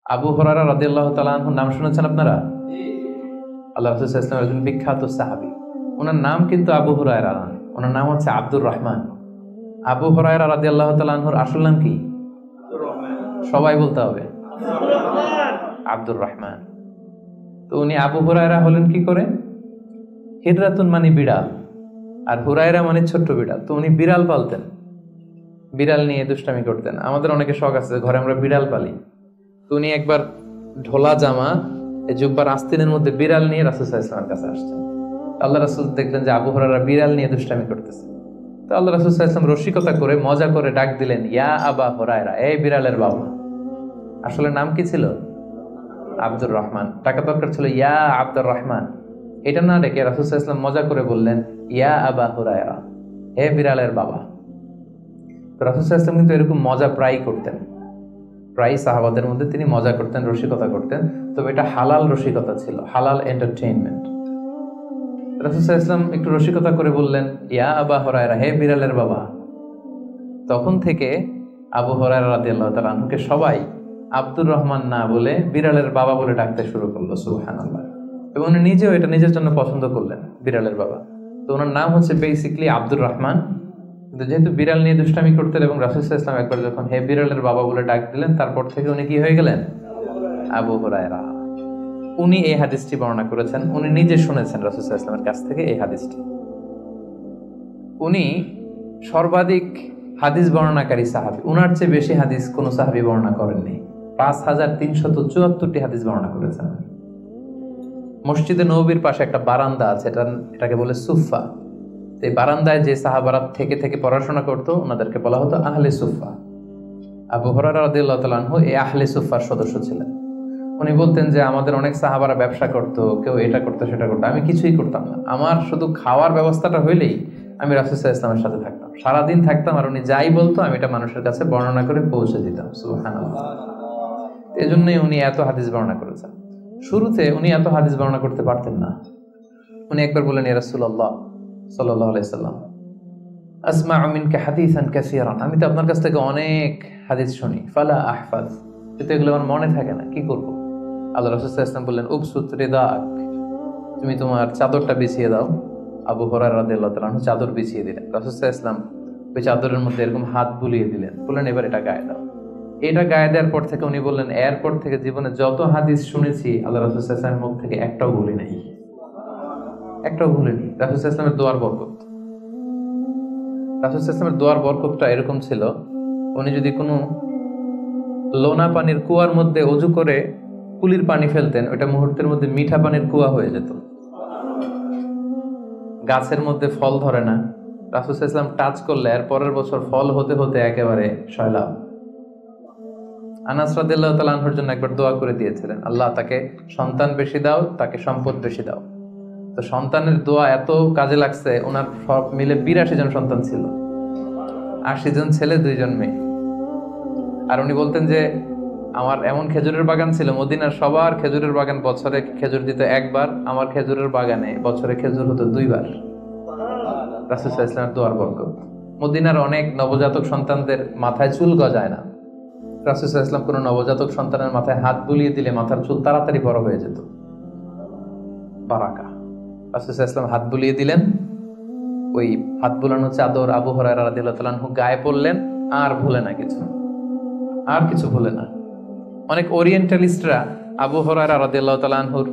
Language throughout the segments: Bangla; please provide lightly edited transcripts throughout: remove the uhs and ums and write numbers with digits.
আবু হুরায়রা রাদিয়াল্লাহু তাআলা আনহুর নাম শুনেছেন আপনারা? আল্লাহ রাসূল সাল্লাল্লাহু আলাইহি ওয়াসাল্লাম একজন বিখ্যাত সাহাবী। ওনার নাম কিন্তু আবু হুরায়রা না, ওনার নাম হচ্ছে আব্দুর রহমান। আবু হুরায়রা রাদিয়াল্লাহু তাআলা আনহুর আসল নাম কি? সবাই বলতে হবে, আব্দুর রহমান। তো উনি আবু হুরায়রা হলেন কি করে? হিররাতুন মানে বিড়াল, আর হুরায়রা মানে ছোট্ট বিড়াল। তো উনি বিড়াল পালতেন, বিড়াল নিয়ে দুষ্টামি করতেন। আমাদের অনেকে শখ আছে ঘরে আমরা বিড়াল পালি। তো উনি একবার ঢোলা জামা, এই জুব্বার আস্তিনের মধ্যে বিড়াল নিয়ে রাসূল সাল্লাল্লাহু আলাইহি ওয়াসাল্লামের কাছে আসছেন। আল্লাহ রাসূল দেখলেন যে আবু হুরায়রা বিড়াল নিয়ে দুষ্টামি করতেছে। তো আল্লাহ রাসূল সাল্লাল্লাহু আলাইহি ওয়াসাল্লাম রসিকতা করে মজা করে ডাক দিলেন, ইয়া আবা হুরায়রা, এই বিড়ালের বাবা। আসলে নাম কি ছিল? আব্দুর রহমান। টাকা দরকার ছিল ইয়া আব্দুর রহমান। এটা না ডেকে রাসূল সাল্লাল্লাহু আলাইহি ওয়াসাল্লাম মজা করে বললেন, ইয়া আবা হুরায়রা, হে বিড়ালের বাবা। তো রাসূল সাল্লাল্লাহু আলাইহি ওয়াসাল্লাম কিন্তু এরকম মজা প্রায় করতেন, প্রায় সাহাবাদের মধ্যে তিনি মজা করতেন, রসিকতা করতেন। তবে এটা হালাল রসিকতা ছিল, হালাল এন্টারটেইনমেন্ট। রাসূল সাল্লাল্লাহু আলাইহি ওয়াসাল্লাম একটু রসিকতা করে বললেন, ইয়া আবা হুরায়রা, হে বিড়ালের বাবা। তখন থেকে আবু হুরায়রা রাদিয়াল্লাহু তাআলা আনহুকে সবাই আব্দুর রহমান না বলে বিড়ালের বাবা বলে ডাকতে শুরু করলো। সুবহানাল্লাহ। এবং উনি নিজেও এটা নিজের জন্য পছন্দ করলেন, বিড়ালের বাবা। তো ওনার নাম হচ্ছে বেসিক্যালি আব্দুর রহমান, কিন্তু যেহেতু বিড়াল নিয়ে দুষ্টামি করতেন এবং রাসূল সাল্লাল্লাহু আলাইহি ওয়াসাল্লাম একবার যখন হে বিড়ালের বাবা বলে ডাক দিলেন, তারপর থেকে উনি কি হয়ে গেলেন? আবু হুরায়রা। উনি এই হাদিসটি বর্ণনা করেছেন, উনি নিজে শুনেছেন রাসূল সাল্লাল্লাহু আলাইহি ওয়াসাল্লামের কাছ থেকে এই হাদিসটি। উনি সর্বাধিক হাদিস বর্ণনাকারী সাহাবী, উনার চেয়ে বেশি হাদিস কোন সাহাবী বর্ণনা করেননি। 5374টি হাদিস বর্ণনা করেছেন। মসজিদে নববীর পাশে একটা বারান্দা আছে, এটাকে বলে সুফা। এই বারান্দায় যে সাহাবারা থেকে থেকে পড়াশোনা করতো ওনাদেরকে বলা হতো আহলে সুফা। আবু হুরায়রা রাদিয়াল্লাহু তাআলা আনহু এই আহলে সুফার সদস্য ছিলেন। উনি বলতেন যে আমাদের অনেক সাহাবারা ব্যবসা করতো, কেউ এটা করতো সেটা করতো, আমি কিছুই করতাম না। আমার শুধু খাওয়ার ব্যবস্থাটা হইলেই আমি রাসূল সাল্লাল্লাহু আলাইহি ওয়াসাল্লামের সাথে থাকতাম, সারাদিন থাকতাম, আর উনি যাই বলতো আমি এটা মানুষের কাছে বর্ণনা করে পৌঁছে দিতাম। সুবহানাল্লাহ। এজন্যই উনি এত হাদিস বর্ণনা করেছেন। শুরুতে উনি এত হাদিস বর্ণনা করতে পারতেন না। উনি একবার বললেন, ইয়া রাসূলুল্লাহ সাল্লাল্লাহু আলাইহি সাল্লাম, আসমাউ মিনকা হাদিসান কাসীরান, আমি তো আপনার কাছ থেকে অনেক হাদিস শুনি, ফালা আহফাজ, কিন্তু এগুলো আমার মনে থাকে না, কি করব? আল্লাহ রাসূল সাল্লাল্লাহু আলাইহি ওয়াসাল্লাম বললেন, উবসুত রিদাক, তুমি তোমার চাদরটা বিছিয়ে দাও। আবু হুরায়রা রাদিয়াল্লাহু তাআলা আনহু চাদর বিছিয়ে দিলেন। রাসূল সাল্লাল্লাহু আলাইহি ওয়াসাল্লাম ওই চাদরের মধ্যে এরকম হাত বুলিয়ে দিলেন, বললেন এবার এটা গায়ে দাও। এটা গায়ে দেওয়ার পর থেকে উনি বললেন, এরপর থেকে জীবনে যত হাদিস শুনেছি আল্লাহ রাসূল সাল্লাল্লাহু আলাইহি ওয়াসাল্লামের মুখ থেকে একটাও ভুলি নাই, একটাও ভুলিনি। রাসূল সাল্লাল্লাহু আলাইহি ওয়াসাল্লামের দোয়ার বরকত, রাসূল সাল্লাল্লাহু আলাইহি ওয়াসাল্লামের দোয়ার বরকতটা এরকম ছিল, উনি যদি কোনো লোনা পানির কুয়ার মধ্যে অজু করে কুলির পানি ফেলতেন, ওটা মুহূর্তের মধ্যে মিঠা পানির কুয়া হয়ে যেত। গাছের মধ্যে ফল ধরে না, রাসূল সাল্লাল্লাহু আলাইহি ওয়াসাল্লাম টাচ করলে এর পরের বছর ফল হতে হতে একেবারে সয়লাব। আনাস রাদিয়াল্লাহু তাআলা আনহুর জন্য একবার দোয়া করে দিয়েছিলেন, আল্লাহ তাকে সন্তান বেশি দাও, তাকে সম্পদ বেশি দাও। তো সন্তানের দোয়া এত কাজে লাগছে, ওনার সব মিলে 82 জন সন্তান ছিল, 80 জন ছেলে 2 জন মেয়ে। আর উনি বলতেন যে আমার এমন খেজুরের বাগান ছিল, মদিনার সবার খেজুরের বাগান বছরে খেজুর দিত একবার, আমার খেজুরের বাগানে বছরে খেজুর হতো 2 বার। রাসূল সাল্লাল্লাহু আলাইহি ওয়াসাল্লামের দোয়ার বরকত। মদিনার অনেক নবজাতক সন্তানদের মাথায় চুল গজায় না, রাসূল সাল্লাল্লাহু আলাইহি ওয়াসাল্লাম কোনো নবজাতক সন্তানের মাথায় হাত বুলিয়ে দিলে মাথার চুল তাড়াতাড়ি বড় হয়ে যেত। বারাকা। রাসূল সাল্লাল্লাহু আলাইহি ওয়াসাল্লাম হাত বুলিয়ে দিলেন, ওই হাত বুলানো চাদর আবু হুরায়রা রাদিয়াল্লাহু তাআলা আনহু গায়ে পড়লেন, আর ভুলে না কিছু, আর কিছু ভুলে না। অনেক ওরিয়েন্টালিস্টরা আবু হুরায়রা রাদিয়াল্লাহু তাআলা আনহুর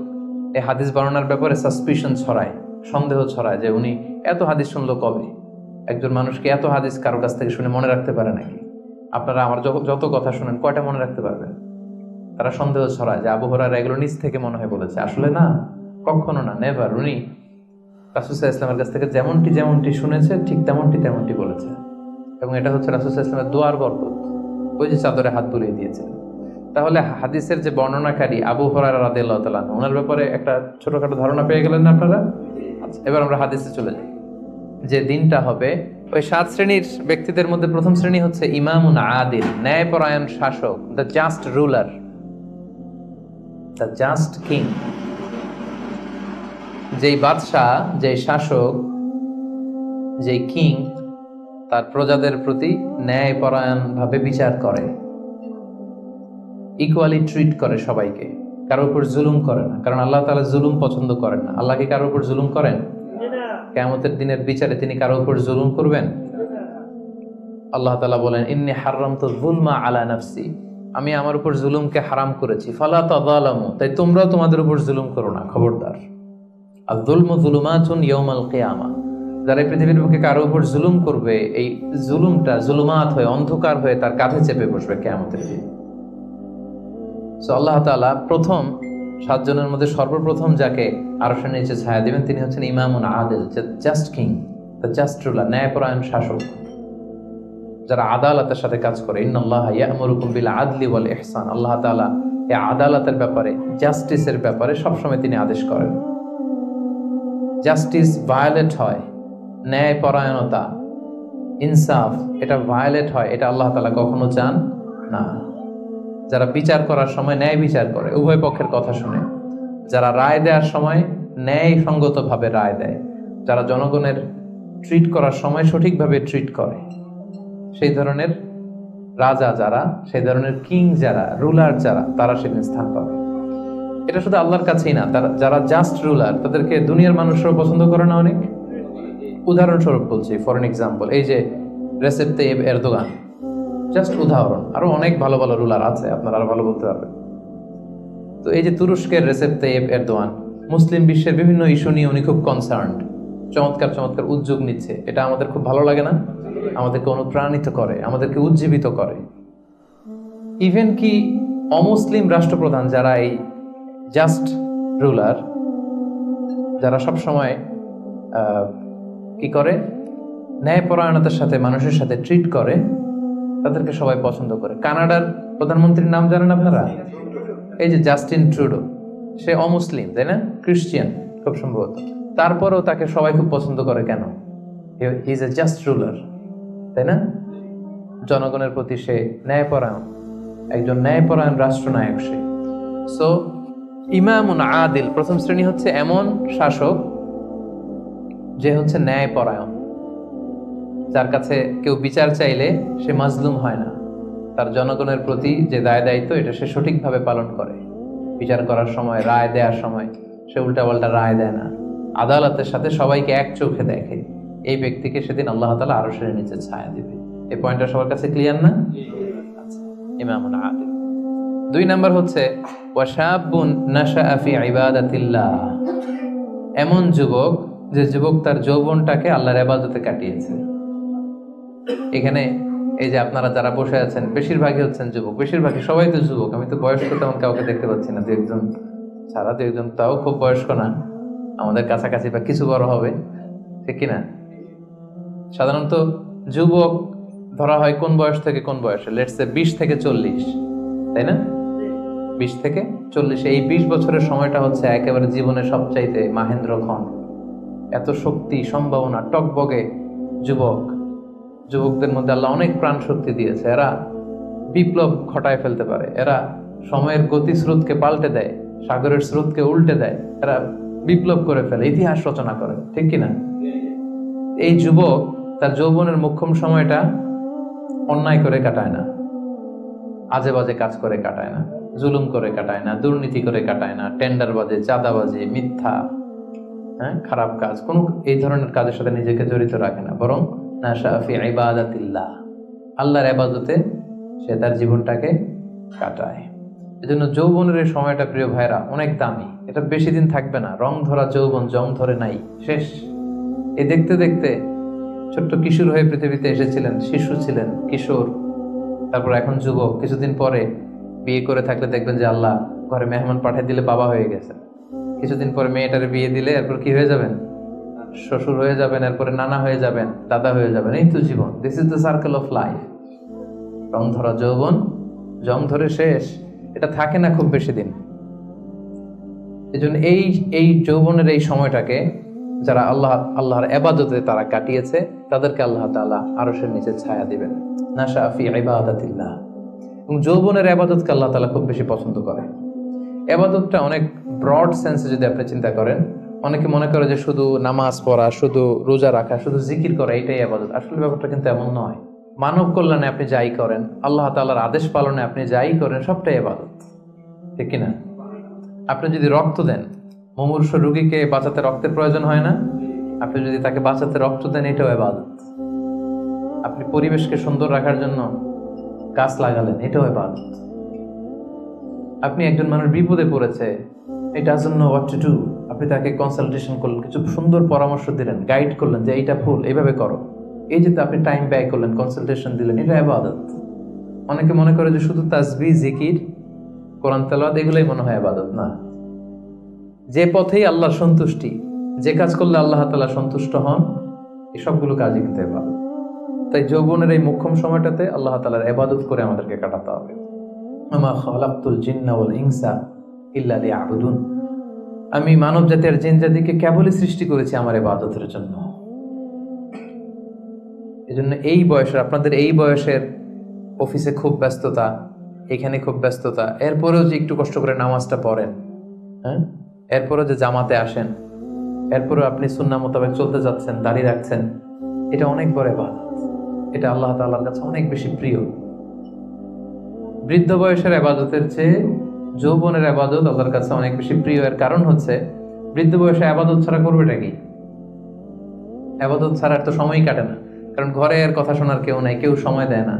এই হাদিস বর্ণনার ব্যাপারে সাসপিশন ছড়ায়, সন্দেহ ছড়ায় যে উনি এত হাদিস শুনলো কবে? একজন মানুষকে এত হাদিস কারো কাছ থেকে শুনে মনে রাখতে পারে নাকি? আপনারা আমার যত কথা শুনেন কয়টা মনে রাখতে পারবেন? তারা সন্দেহ ছড়ায় যে আবু হুরায়রা এগুলো নিজ থেকে মনে হয় বলেছে। আসলে না, কখনো না, নেভার। উনি রাসূল সাল্লাল্লাহু আলাইহি ওয়াসাল্লামের কাছ থেকে যেমনটি যেমনটি শুনেছে ঠিক তেমনটি বলেছে। এবং এটা হচ্ছে রাসূল সাল্লাল্লাহু আলাইহি ওয়াসাল্লামের দোয়ার বরকত, ওই যে চাদরে হাত বুলিয়ে দিয়েছিলেন। তাহলে হাদিসের যে বর্ণনাকারী আবু হুরায়রা রাদিয়াল্লাহু তাআলা আনহু, ওনার ব্যাপারে একটা ছোটখাটো ধারণা পেয়ে গেলেন না আপনারা? আচ্ছা, এবার আমরা হাদিসে চলে যাই। যে দিনটা হবে, ওই 7 শ্রেণীর ব্যক্তিদের মধ্যে প্রথম শ্রেণী হচ্ছে ইমামুন আদিল, ন্যায়পরায়ণ শাসক, the just ruler, the just king. যেই বাদশাহ, যেই শাসক, যেই কিং তার প্রজাদের প্রতি ন্যায়পরায়ণ ভাবে বিচার করে। ইকুয়ালি ট্রিট করে সবাইকে, কারোর উপর জুলুম করে না, কারণ আল্লাহ তাআলা জুলুম পছন্দ করেন না। আল্লাহ কি কারোর উপর জুলুম করেন? কিয়ামতের দিনের বিচারে তিনি কারোর উপর জুলুম করবেন? আল্লাহ তাআলা বলেন, ইন্নী হাররামতু যুলমা আলা নাফসি, আমি আমার উপর জুলুমকে হারাম করেছি, ফালা তাযালামু, তাই তোমরাও তোমাদের উপর জুলুম করো না, খবরদার। আল যুলমু যুলুমাতুন ইয়াউমাল কিয়ামা, যারা পৃথিবীর বুকে কারো উপর জুলুম করবে, এই জুলুমটা জুলুমাত হয়ে, অন্ধকার হয়ে তার কাঁধে চেপে বসবে কিয়ামতের দিন। সো আল্লাহ তাআলা প্রথম 7 জনের মধ্যে সর্বপ্রথম যাকে আরশের নিচে ছায়া দিবেন তিনি হচ্ছেন ইমামুন আদিল, just king, the just ruler, ন্যায়পরায়ণ শাসক, যারা আদালতের সাথে কাজ করে। ইন্নাল্লাহা ইয়া'মুরুকুম বিল আদলি ওয়াল ইহসান, আল্লাহ তাআলা এই আদালতের ব্যাপারে, জাস্টিসের ব্যাপারে সবসময় তিনি আদেশ করেন। জাস্টিস ভায়োলেট হয়, ন্যায়পরায়ণতা, ইনসাফ, এটা ভায়োলেট হয়, এটা আল্লাহ তাআলা কখনো চান না। যারা বিচার করার সময় ন্যায় বিচার করে, উভয় পক্ষের কথা শুনে, যারা রায় দেওয়ার সময় ন্যায়সঙ্গতভাবে রায় দেয়, যারা জনগণের ট্রিট করার সময় সঠিকভাবে ট্রিট করে, সেই ধরনের রাজা যারা, সেই ধরনের কিং যারা, রুলার যারা, তারা সেদিন স্থান পাবে। এটা শুধু আল্লাহর কাছেই না, যারা জাস্ট রুলার তাদেরকে দুনিয়ার মানুষরাও পছন্দ করে না অনেক। উদাহরণস্বরূপ বলছি, ফর এন এক্সাম্পল, এই যে রেসেপ তাইয়েব এরদোগান, জাস্ট উদাহরণ, আরো অনেক ভালো ভালো রুলার আছে, আপনারা আরো ভালো বলতে পারবেন। তো এই যে তুরস্কের রেসেপ তাইয়েব এরদোগান, মুসলিম বিশ্বের বিভিন্ন ইস্যু নিয়ে উনি খুব কনসার্নড, চমৎকার চমৎকার উদ্যোগ নিচ্ছে, এটা আমাদের খুব ভালো লাগে না? আমাদেরকে অনুপ্রাণিত করে, আমাদেরকে উজ্জীবিত করে। ইভেন কি অমুসলিম রাষ্ট্রপ্রধান যারা এই জাস্ট রুলার, যারা সব সময় কি করে, ন্যায়পরায়ণতার সাথে মানুষের সাথে ট্রিট করে, তাদেরকে সবাই পছন্দ করে। কানাডার প্রধানমন্ত্রীর নাম জানেন আপনারা? এই যে জাস্টিন ট্রুডো, সে অমুসলিম, তাই না? খ্রিস্টিয়ান খুব সম্ভবত, তারপরেও তাকে সবাই খুব পছন্দ করে। কেন? He is a just ruler, তাই না? জনগণের প্রতি সে ন্যায়পরায়ণ, একজন ন্যায়পরায়ণ রাষ্ট্রনায়ক সে। সো ইমামুন আদিল, প্রথম শ্রেণী হচ্ছে এমন শাসক যে হচ্ছে ন্যায়পরায়ণ, যার কাছে কেউ বিচার চাইলে সে মাজলুম হয় না, তার জনগণের প্রতি যে দায় দায়িত্ব এটা সে সঠিকভাবে পালন করে। বিচার করার সময়, রায় দেওয়ার সময় সে উল্টাপাল্টা রায় দেয় না, আদালতের সাথে সবাইকে এক চোখে দেখে। এই ব্যক্তিকে সেদিন আল্লাহ তাআলা আরশের নিচে ছায়া দিবে। এই পয়েন্টটা সবার কাছে ক্লিয়ার না? ইমামুন আদিল। 2 নাম্বার হচ্ছে ওয়াশাবুন নাশাআ ফি ইবাদাতিল্লাহ, এমন যুবক যে যুবক তার যৌবনটাকে আল্লাহর ইবাদতে কাটিয়েছে। এখানে এই যে আপনারা যারা বসে আছেন বেশিরভাগই হচ্ছেন যুবক, বেশিরভাগই, সবাই তো যুবক। আমি তো বয়স্ক তেমন কাউকে দেখতে পাচ্ছি না, 2-1 ছাড়া, 2-1 তাও খুব বয়স্ক না, আমাদের কাছাকাছি বা কিছু বড় হবে, ঠিক কিনা? সাধারণত যুবক ধরা হয় কোন বয়স থেকে কোন বয়সে? লেটস সে 20 থেকে 40, তাই না? 20 থেকে 40, এই 20 বছরের সময়টা হচ্ছে একেবারে জীবনের সবচাইতে মাহেন্দ্রক্ষণ। এত শক্তি, সম্ভাবনা, টকবগে যুবক, যুবকদের মধ্যে আল্লাহ অনেক প্রাণ শক্তি দিয়েছে। এরা বিপ্লব ঘটায় ফেলতে পারে, এরা সময়ের গতি স্রোতকে পাল্টে দেয়, সাগরের স্রোতকে উল্টে দেয়, এরা বিপ্লব করে ফেলে, ইতিহাস রচনা করে, ঠিক কিনা? এই যুবক তার যৌবনের মোক্ষম সময়টা অন্যায় করে কাটায় না, আজে বাজে কাজ করে কাটায় না, জুলুম করে কাটায় না, দুর্নীতি করে কাটায় না, টেন্ডারবাজি, চাঁদাবাজি, মিথ্যা, খারাপ কাজ, কোন এই ধরনের কাজের সাথে নিজেকে জড়িত রাখে না, বরং নাশা ফি ইবাদাতিল্লাহ, আল্লাহর ইবাদতে সে তার জীবনটাকে কাটায়। এজন্য যৌবনের এই সময়টা প্রিয় ভাইরা অনেক দামি, এটা বেশি দিন থাকবে না। রং ধরা যৌবন জং ধরে নাই, শেষ। এই দেখতে দেখতে ছোট্ট কিশোর হয়ে পৃথিবীতে এসেছিলেন, শিশু ছিলেন, কিশোর, তারপর এখন যুবক, কিছুদিন পরে বিয়ে করে থাকলে দেখবেন যে আল্লাহ ঘরে মেহমান পাঠিয়ে দিলে বাবা হয়ে গেছে, কিছুদিন পরে মেয়েটার বিয়ে দিলে এরপর কি হয়ে যাবেন? শ্বশুর হয়ে যাবেন, এরপরে নানা হয়ে যাবেন, দাদা হয়ে যাবেন। এই তো জীবন, this is the circle of life. রং ধরা যৌবন জং ধরে শেষ, এটা থাকে না খুব বেশি দিন। এজন্য এই যৌবনের এই সময়টাকে যারা আল্লাহর ইবাদতে তারা কাটিয়েছে, তাদেরকে আল্লাহ তাআলা আরশের নিচে ছায়া দিবেন। নাশা ফি ইবাদাতিল্লাহ। এবং যৌবনের ইবাদতকে আল্লাহ তাআলা খুব বেশি পছন্দ করে। ইবাদতটা অনেক ব্রড সেন্সে যদি আপনি চিন্তা করেন, অনেকে মনে করে যে শুধু নামাজ পড়া, শুধু রোজা রাখা, শুধু জিকির করা, এটাই ইবাদত। আসলে ব্যাপারটা কিন্তু এমন নয়। মানব কল্যাণে আপনি যাই করেন, আল্লাহ তাআলার আদেশ পালনে আপনি যাই করেন, সবটাই ইবাদত, ঠিক কিনা? আপনি যদি রক্ত দেন, মুমূর্ষু রোগীকে বাঁচাতে রক্তের প্রয়োজন হয় না? আপনি যদি তাকে বাঁচাতে রক্ত দেন, এটাও ইবাদত। আপনি পরিবেশকে সুন্দর রাখার জন্য গাছ লাগালেন, এটাও ইবাদত। আপনি একজন মানুষ বিপদে পড়েছে, it doesn't know what to do, আপনি তাকে কনসালটেশন করলেন, কিছু সুন্দর পরামর্শ দিলেন, গাইড করলেন যে এইটা ভুল, এইভাবে করো, এই যে আপনি টাইম ব্যয় করলেন, কনসালটেশন দিলেন, এটা ইবাদত। অনেকে মনে করে যে শুধু তাসবিহ, জিকির, কোরআন তেলাওয়াত এগুলোই মনে হয় ইবাদত। না, যে পথেই আল্লাহর সন্তুষ্টি, যে কাজ করলে আল্লাহ তাআলা সন্তুষ্ট হন, এই সবগুলো কাজই কিন্তু ইবাদত। তাই যৌবনের এই মোক্ষম সময়টাতে আল্লাহ তাআলার ইবাদত করে আমাদেরকে কাটাতে হবে। আমা খালাকতুল জিন্না ওয়াল ইনসা ইল্লা লিয়াবুদুন, আমি মানব জাতি আর জিন জাতিকে কেবলই সৃষ্টি করেছি আমার ইবাদতের জন্য। এজন্য এই বয়সের, আপনাদের এই বয়সের অফিসে খুব ব্যস্ততা, এখানে খুব ব্যস্ততা, এরপরেও যে একটু কষ্ট করে নামাজটা পড়েন, হ্যাঁ, এরপরেও যে জামাতে আসেন, এরপরেও আপনি সুন্নাহ মোতাবেক চলতে যাচ্ছেন, দাড়ি রাখছেন, এটা অনেক বড় ইবাদত। এটা আল্লাহ তাআলার কাছে অনেক বেশি প্রিয়। বৃদ্ধ বয়সের ইবাদতের চেয়ে যৌবনের ইবাদত আল্লাহর কাছে অনেক বেশি প্রিয়। এর কারণ হচ্ছে, বৃদ্ধ বয়সে ইবাদত ছাড়া করবেটা কি? ইবাদত ছাড়া তো সময়ই কাটে না, কারণ ঘরে এর কথা শোনার কেউ নাই, কেউ সময় দেয় না,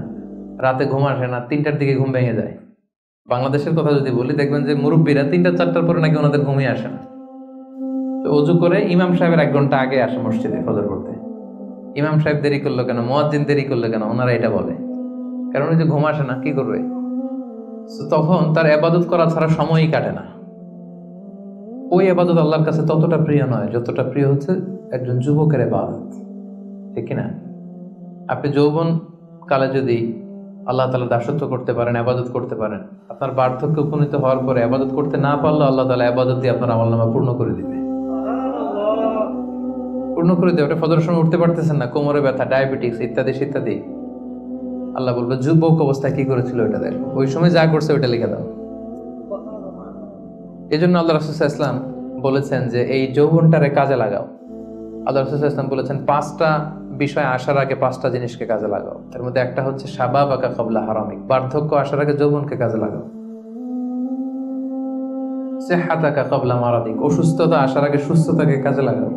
রাতে ঘুম আসে না, 3টার দিকে ঘুম ভেঙে যায়। বাংলাদেশের কথা যদি বলি, দেখবেন যে মুরব্বীরা 3টা-4টার পরে নাকি ওনাদের ঘুমই আসে না। তো অজু করে ইমাম সাহেবের 1 ঘন্টা আগে আসে মসজিদে ফজর পড়তে। ইমাম সাহেব দেরি করলো কেন, মুয়াজ্জিন দেরি করলো কেন, ওনারা এটা বলে, কারণ ওই যে ঘুম আসে না, কি করবে? তখন তার ইবাদত করা ছাড়া সময়ই কাটে না। ওই ইবাদত আল্লাহর কাছে ততটা প্রিয় নয় যতটা প্রিয় হচ্ছে একজন যুবকের ইবাদত, ঠিক কিনা? আপনি যৌবন কালে যদি আল্লাহ তাআলা দাসত্ব করতে পারেন, ইবাদত করতে পারেন, আপনার বার্ধক্যে উপনীত হওয়ার পরে ইবাদত করতে না পারলে আল্লাহ তাআলা ইবাদত দিয়ে আপনার আমলনামা পূর্ণ করে দিবে, পূর্ণ করে দেবে। ওটা ফজরের সময় উঠতে পারতেছেন না, কোমরে ব্যথা, ডায়াবেটিস ইত্যাদি ইত্যাদি, আল্লাহ বলবে যুবক অবস্থায় কি করেছিল ওইটা দেখো, ওই সময় যা করছে ওইটা লিখে দাও। এই জন্য আল্লাহ রাসূল সাল্লাল্লাহু আলাইহি ওয়াসাল্লাম বলেছেন যে এই যৌবনটারে কাজে লাগাও। আল্লাহ রাসূল সাল্লাল্লাহু আলাইহি ওয়াসাল্লাম বলেছেন 5টা বিষয় আসার আগে 5টা জিনিসকে কাজে লাগাও। তার মধ্যে একটা হচ্ছে শাবাবাকা ক্বাবলা হারামিক, বার্ধক্য আসার আগে যৌবনকে কাজে লাগাও। সিহহাতাকা ক্বাবলা মারাদিক, অসুস্থতা আসার আগে সুস্থতাকে কাজে লাগাও।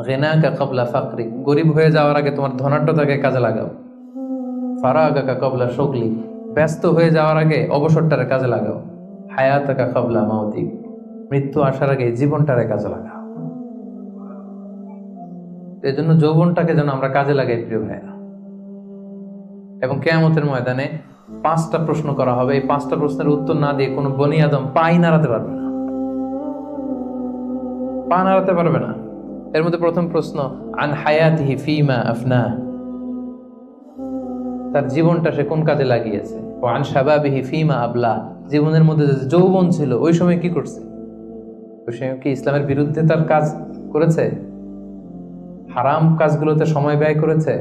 গিনাকা ক্বাবলা ফাকরিক, গরিব হয়ে যাওয়ার আগে তোমার ধনাঢ্যতাকে কাজে লাগাও। ফারাগাকা ক্বাবলা শুগলিক, ব্যস্ত হয়ে যাওয়ার আগে অবসরটারে কাজে লাগাও। হায়াতাকা ক্বাবলা মাউতিক, মৃত্যু আসার আগে জীবনটারে কাজে লাগাও। এই জন্য যৌবনটাকে যেন আমরা কাজে লাগাই প্রিয় ভাইরা। এবং কিয়ামতের ময়দানে 5টা প্রশ্ন করা হবে, এই 5টা প্রশ্নের উত্তর না দিয়ে কোনো বনি আদম পাই নাড়াতে পারবে না, পা নাড়াতে পারবে না। এর মধ্যে প্রথম প্রশ্ন, আন হায়াতিহি ফিমা আফনা, তার জীবনটা সে কোন কাজে লাগিয়েছে। ও আন শাবাবিহি ফিমা আবলা, জীবনের মধ্যে যে যৌবন ছিল ওই সময় কি করছে, ওই সময় কি ইসলামের বিরুদ্ধে তার কাজ করেছে, হারাম কাজগুলোতে সময় ব্যয় করেছে,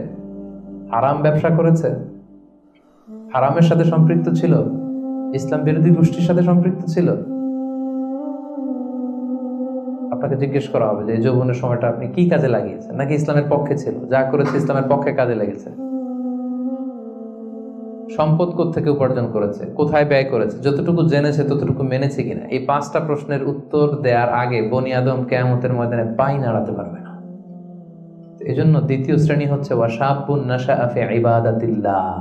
হারাম ব্যবসা করেছে, হারামের সাথে সম্পৃক্ত ছিল, ইসলাম বিরোধী গোষ্ঠীর সাথে সম্পৃক্ত ছিল। আপনাকে জিজ্ঞেস করা হবে যে এই যৌবনের সময়টা আপনি কি কাজে লাগিয়েছেন, নাকি ইসলামের পক্ষে ছিল, যা করেছে ইসলামের পক্ষে কাজে লেগেছে। সম্পদ কোত্থেকে উপার্জন করেছে, কোথায় ব্যয় করেছে, যতটুকু জেনেছে ততটুকু মেনেছে কিনা। এই 5টা প্রশ্নের উত্তর দেওয়ার আগে বনি আদম কিয়ামতের ময়দানে পাই নাড়াতে পারবে না। এজন্য দ্বিতীয় শ্রেণী হচ্ছে ওয়াশাবুন নাশাআ ফি ইবাদাতিল্লাহ,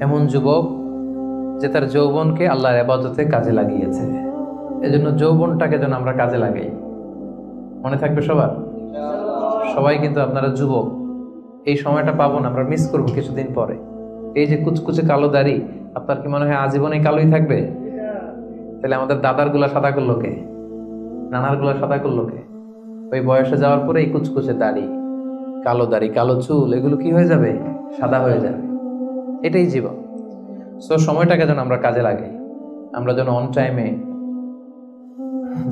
এমন যুবক যে তার যৌবনকে আল্লাহর ইবাদতে কাজে লাগিয়েছে। এজন্য যৌবনটাকে যেন আমরা কাজে লাগাই। মনে থাকবে সবার, সবাই কিন্তু আপনারা যুবক, এই সময়টা পাবো না, আমরা মিস করবো কিছুদিন পরে। এই যে কুচকুচে কালো দাড়ি, আপনার কি মনে হয় আজীবনে কালোই থাকবে? তাহলে আমাদের দাদার গুলা সাদা করলো কে, নানার গুলা সাদা করলো কে? ওই বয়সে যাওয়ার পরে এই কুচকুচে দাড়ি, কালো চুল, এগুলো কি হয়ে যাবে? সাদা হয়ে যাবে। এটাই জীবন। সো সময়টাকে যেন আমরা কাজে লাগাই, আমরা যেন অন টাইমে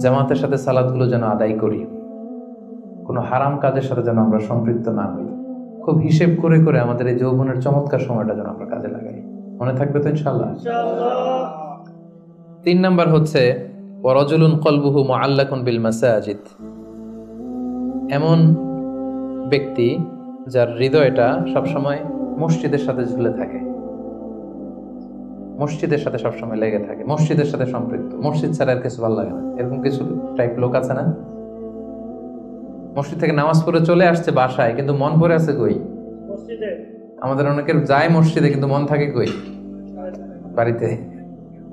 জামাতের সাথে সালাতগুলো যেন আদায় করি, কোনো হারাম কাজের সাথে যেন আমরা সম্পৃক্ত না হই। খুব হিসেব করে করে আমাদের এই যৌবনের চমৎকার সময়টা যেন আমরা কাজে লাগাই। মনে থাকবে তো ইনশাআল্লাহ? 3 নাম্বার হচ্ছে ওয়ারাজুলুন কলবুহু মুআল্লাকুন বিল মাসাজিদ, এমন ব্যক্তি যার হৃদয়টা সবসময় মসজিদের সাথে ঝুলে থাকে, মসজিদের সাথে সবসময় লেগে থাকে, মসজিদের সাথে সম্পৃক্ত, মসজিদ ছাড়া আর কিছু ভালো লাগে না, এরকম কিছু টাইপ লোক আছে না? মসজিদ থেকে নামাজ পড়ে চলে আসছে বাসায়, কিন্তু মন পড়ে আছে কই? আমাদের অনেকের যায় মসজিদে কিন্তু মন থাকে কই? বাড়িতে।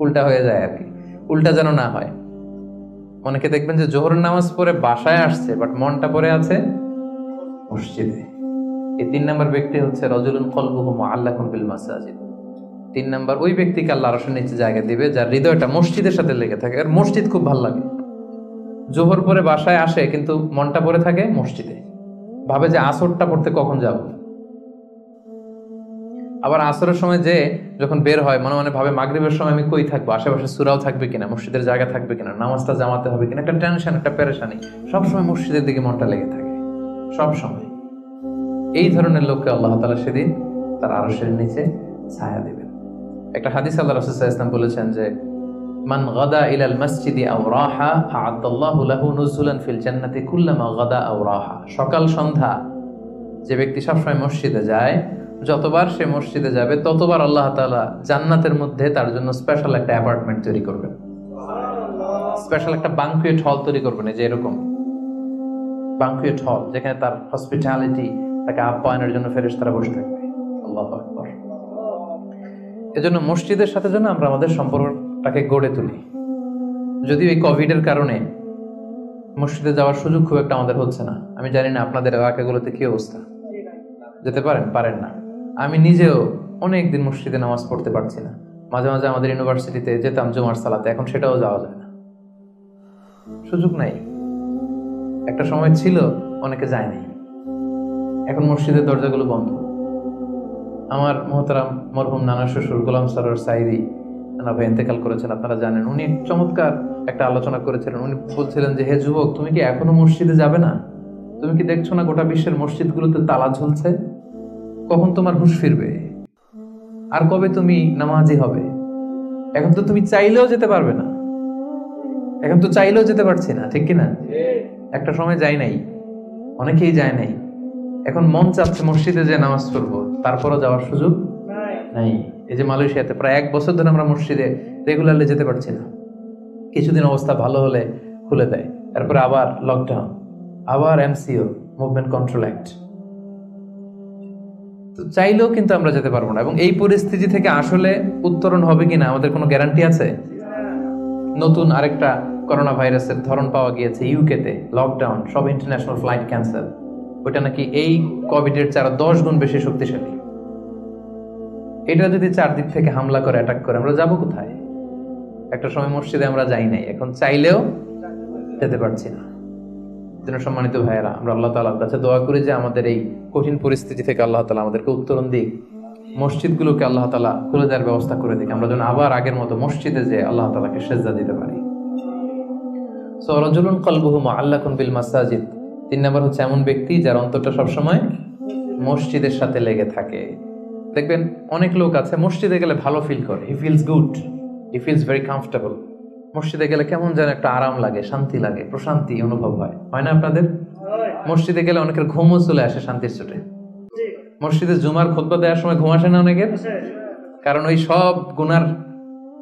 উল্টা হয়ে যায় আর কি, উল্টা যেন না হয়। অনেকে দেখবেন যে জোহরের নামাজ পড়ে বাসায় আসছে, বাট মনটা পড়ে আছে মসজিদে। এই 3 নম্বর ব্যক্তি হচ্ছে রজুলুন কলবুহু মুআল্লাকুন বিল মাসাজিদ। 3 নম্বর ওই ব্যক্তিকে আল্লাহ আরশের নিচে জায়গা দিবে যার হৃদয়টা মসজিদের সাথে লেগে থাকে। আর মসজিদ খুব ভালো লাগে। জোহর পরে বাসায় আসে কিন্তু মনটা পড়ে থাকে মসজিদে, ভাবে যে আসরটা পড়তে কখন যাব। আবার আসরের সময় যে যখন বের হয় মনে মনে ভাবে মাগরিবের সময় আমি কই থাকবো, আশেপাশে সূরাও থাকবে কিনা, মসজিদের জায়গা থাকবে কিনা, নামাজটা জামাতে হবে কিনা, একটা টেনশন, একটা পেরেশানি, সবসময় মসজিদের দিকে মনটা লেগে থাকে সব সময়। এই ধরনের লোককে আল্লাহ তাআলা সেদিন তার আরশের নিচে ছায়া দিবেন। একটা হাদিস আল্লাহ রাসূল সাল্লাল্লাহু আলাইহি ওয়াসাল্লাম বলেছেন যে মান গাদা ইলাল মসজিদি আও রাহা আ'আদাল্লাহু লাহু নুজুলান ফিল জান্নাতি কুল্লামা গাদা আও রাহা। সকাল সন্ধ্যা যে ব্যক্তি সবসময় মসজিদে যায়, যতবার সে মসজিদে যাবে ততবার আল্লাহ তাআলা জান্নাতের মধ্যে তার জন্য স্পেশাল একটা অ্যাপার্টমেন্ট তৈরি করবেন, স্পেশাল একটা বাঙ্কুয়েট হল তৈরি করবেন। এই যে এরকম বাঙ্কুয়েট হল, যেখানে তার হসপিটালিটি, তাকে আপ্যায়নের জন্য ফেরেশতারা বসে থাকবে। আল্লাহু আকবার। এজন্য মসজিদের সাথে যেন আমরা আমাদের সম্পর্কটাকে গড়ে তুলি। যদিও এই কোভিডের কারণে মসজিদে যাওয়ার সুযোগ খুব একটা আমাদের হচ্ছে না। আমি জানি না আপনাদের এলাকাগুলোতে কি অবস্থা, যেতে পারেন না। আমি নিজেও অনেক দিন মসজিদে নামাজ পড়তে পারছি না। মাঝে মাঝে আমাদের ইউনিভার্সিটিতে যেতাম জুমার সালাতে, এখন সেটাও যাওয়া যায় না, সুযোগ নাই। একটা সময় ছিল অনেকে যায় নাই, এখন মসজিদের দরজাগুলো বন্ধ। আমার মোহতারাম মরহুম নানা শ্বশুর গোলাম সরোয়ার সাইদি নানা ভাই ইন্তেকাল করেছেন, আপনারা জানেন। উনি চমৎকার একটা আলোচনা করেছিলেন। উনি বলছিলেন যে হে যুবক, তুমি কি এখনো মসজিদে যাবে না? তুমি কি দেখছো না গোটা বিশ্বের মসজিদগুলোতে তালা ঝুলছে? কখন তোমার হুঁশ ফিরবে? আর কবে তুমি নামাজি হবে? এখন তো তুমি চাইলেও যেতে পারবে না, এখন তো চাইলেও যেতে পারছি না, ঠিক কিনা? একটা সময় যাই নাই, অনেকেই যায় নাই। এখন মন চাচ্ছে মসজিদে যে নামাজ পড়বো, তারপরও যাওয়ার সুযোগ নাই। এই যে মালয়েশিয়াতে প্রায় 1 বছর ধরে আমরা মসজিদে রেগুলারলি যেতে পারছি না। কিছুদিন অবস্থা ভালো হলে খুলে দেয়, তারপরে আবার লকডাউন, আবার এমসিও, মুভমেন্ট কন্ট্রোল অ্যাক্ট। তো চাইলেও কিন্তু আমরা যেতে পারবো না। এবং এই পরিস্থিতি থেকে আসলে উত্তরণ হবে কিনা আমাদের কোনো গ্যারান্টি আছে? নতুন আরেকটা করোনা ভাইরাসের ধরন পাওয়া গিয়েছে ইউকেতে, লকডাউন, সব ইন্টারন্যাশনাল ফ্লাইট ক্যান্সেল। ওইটা নাকি এই কোভিডের 10 গুণ বেশি শক্তিশালী। এটা যদি চারদিক থেকে হামলা করে, অ্যাটাক করে, আমরা যাবো কোথায়? একটা সময় মসজিদে আমরা যাই নাই, এখন চাইলেও যেতে পারছি না। যেন সম্মানিত ভাইয়েরা, আমরা আল্লাহ তাআলার কাছে দোয়া করি যে আমাদের এই কঠিন পরিস্থিতি থেকে আল্লাহ তাআলা আমাদেরকে উত্তরণ দিক, মসজিদগুলোকে আল্লাহ তাআলা খুলে দেওয়ার ব্যবস্থা করে দিক, আমরা যেন আবার আগের মতো মসজিদে যে আল্লাহ তাআলাকে সেজদা দিতে পারি। সো রাজুলুন কলবুহু মুআল্লাকুন বিল মাসাজিদ। 3 নম্বর হচ্ছে এমন ব্যক্তি যার অন্তরটা সবসময় মসজিদের সাথে লেগে থাকে। দেখবেন অনেক লোক আছে মসজিদে গেলে ভালো ফিল করে, he feels good, he feels very comfortable. মসজিদে গেলে কেমন যেন একটা আরাম লাগে, শান্তি লাগে, প্রশান্তি অনুভব হয়, হয় না আপনাদের? মসজিদে গেলে অনেকের ঘুমও চলে আসে শান্তির চোটে। মসজিদে জুমার খুতবা দেওয়ার সময় ঘুম আসে না অনেকের? কারণ ওই সব গুনার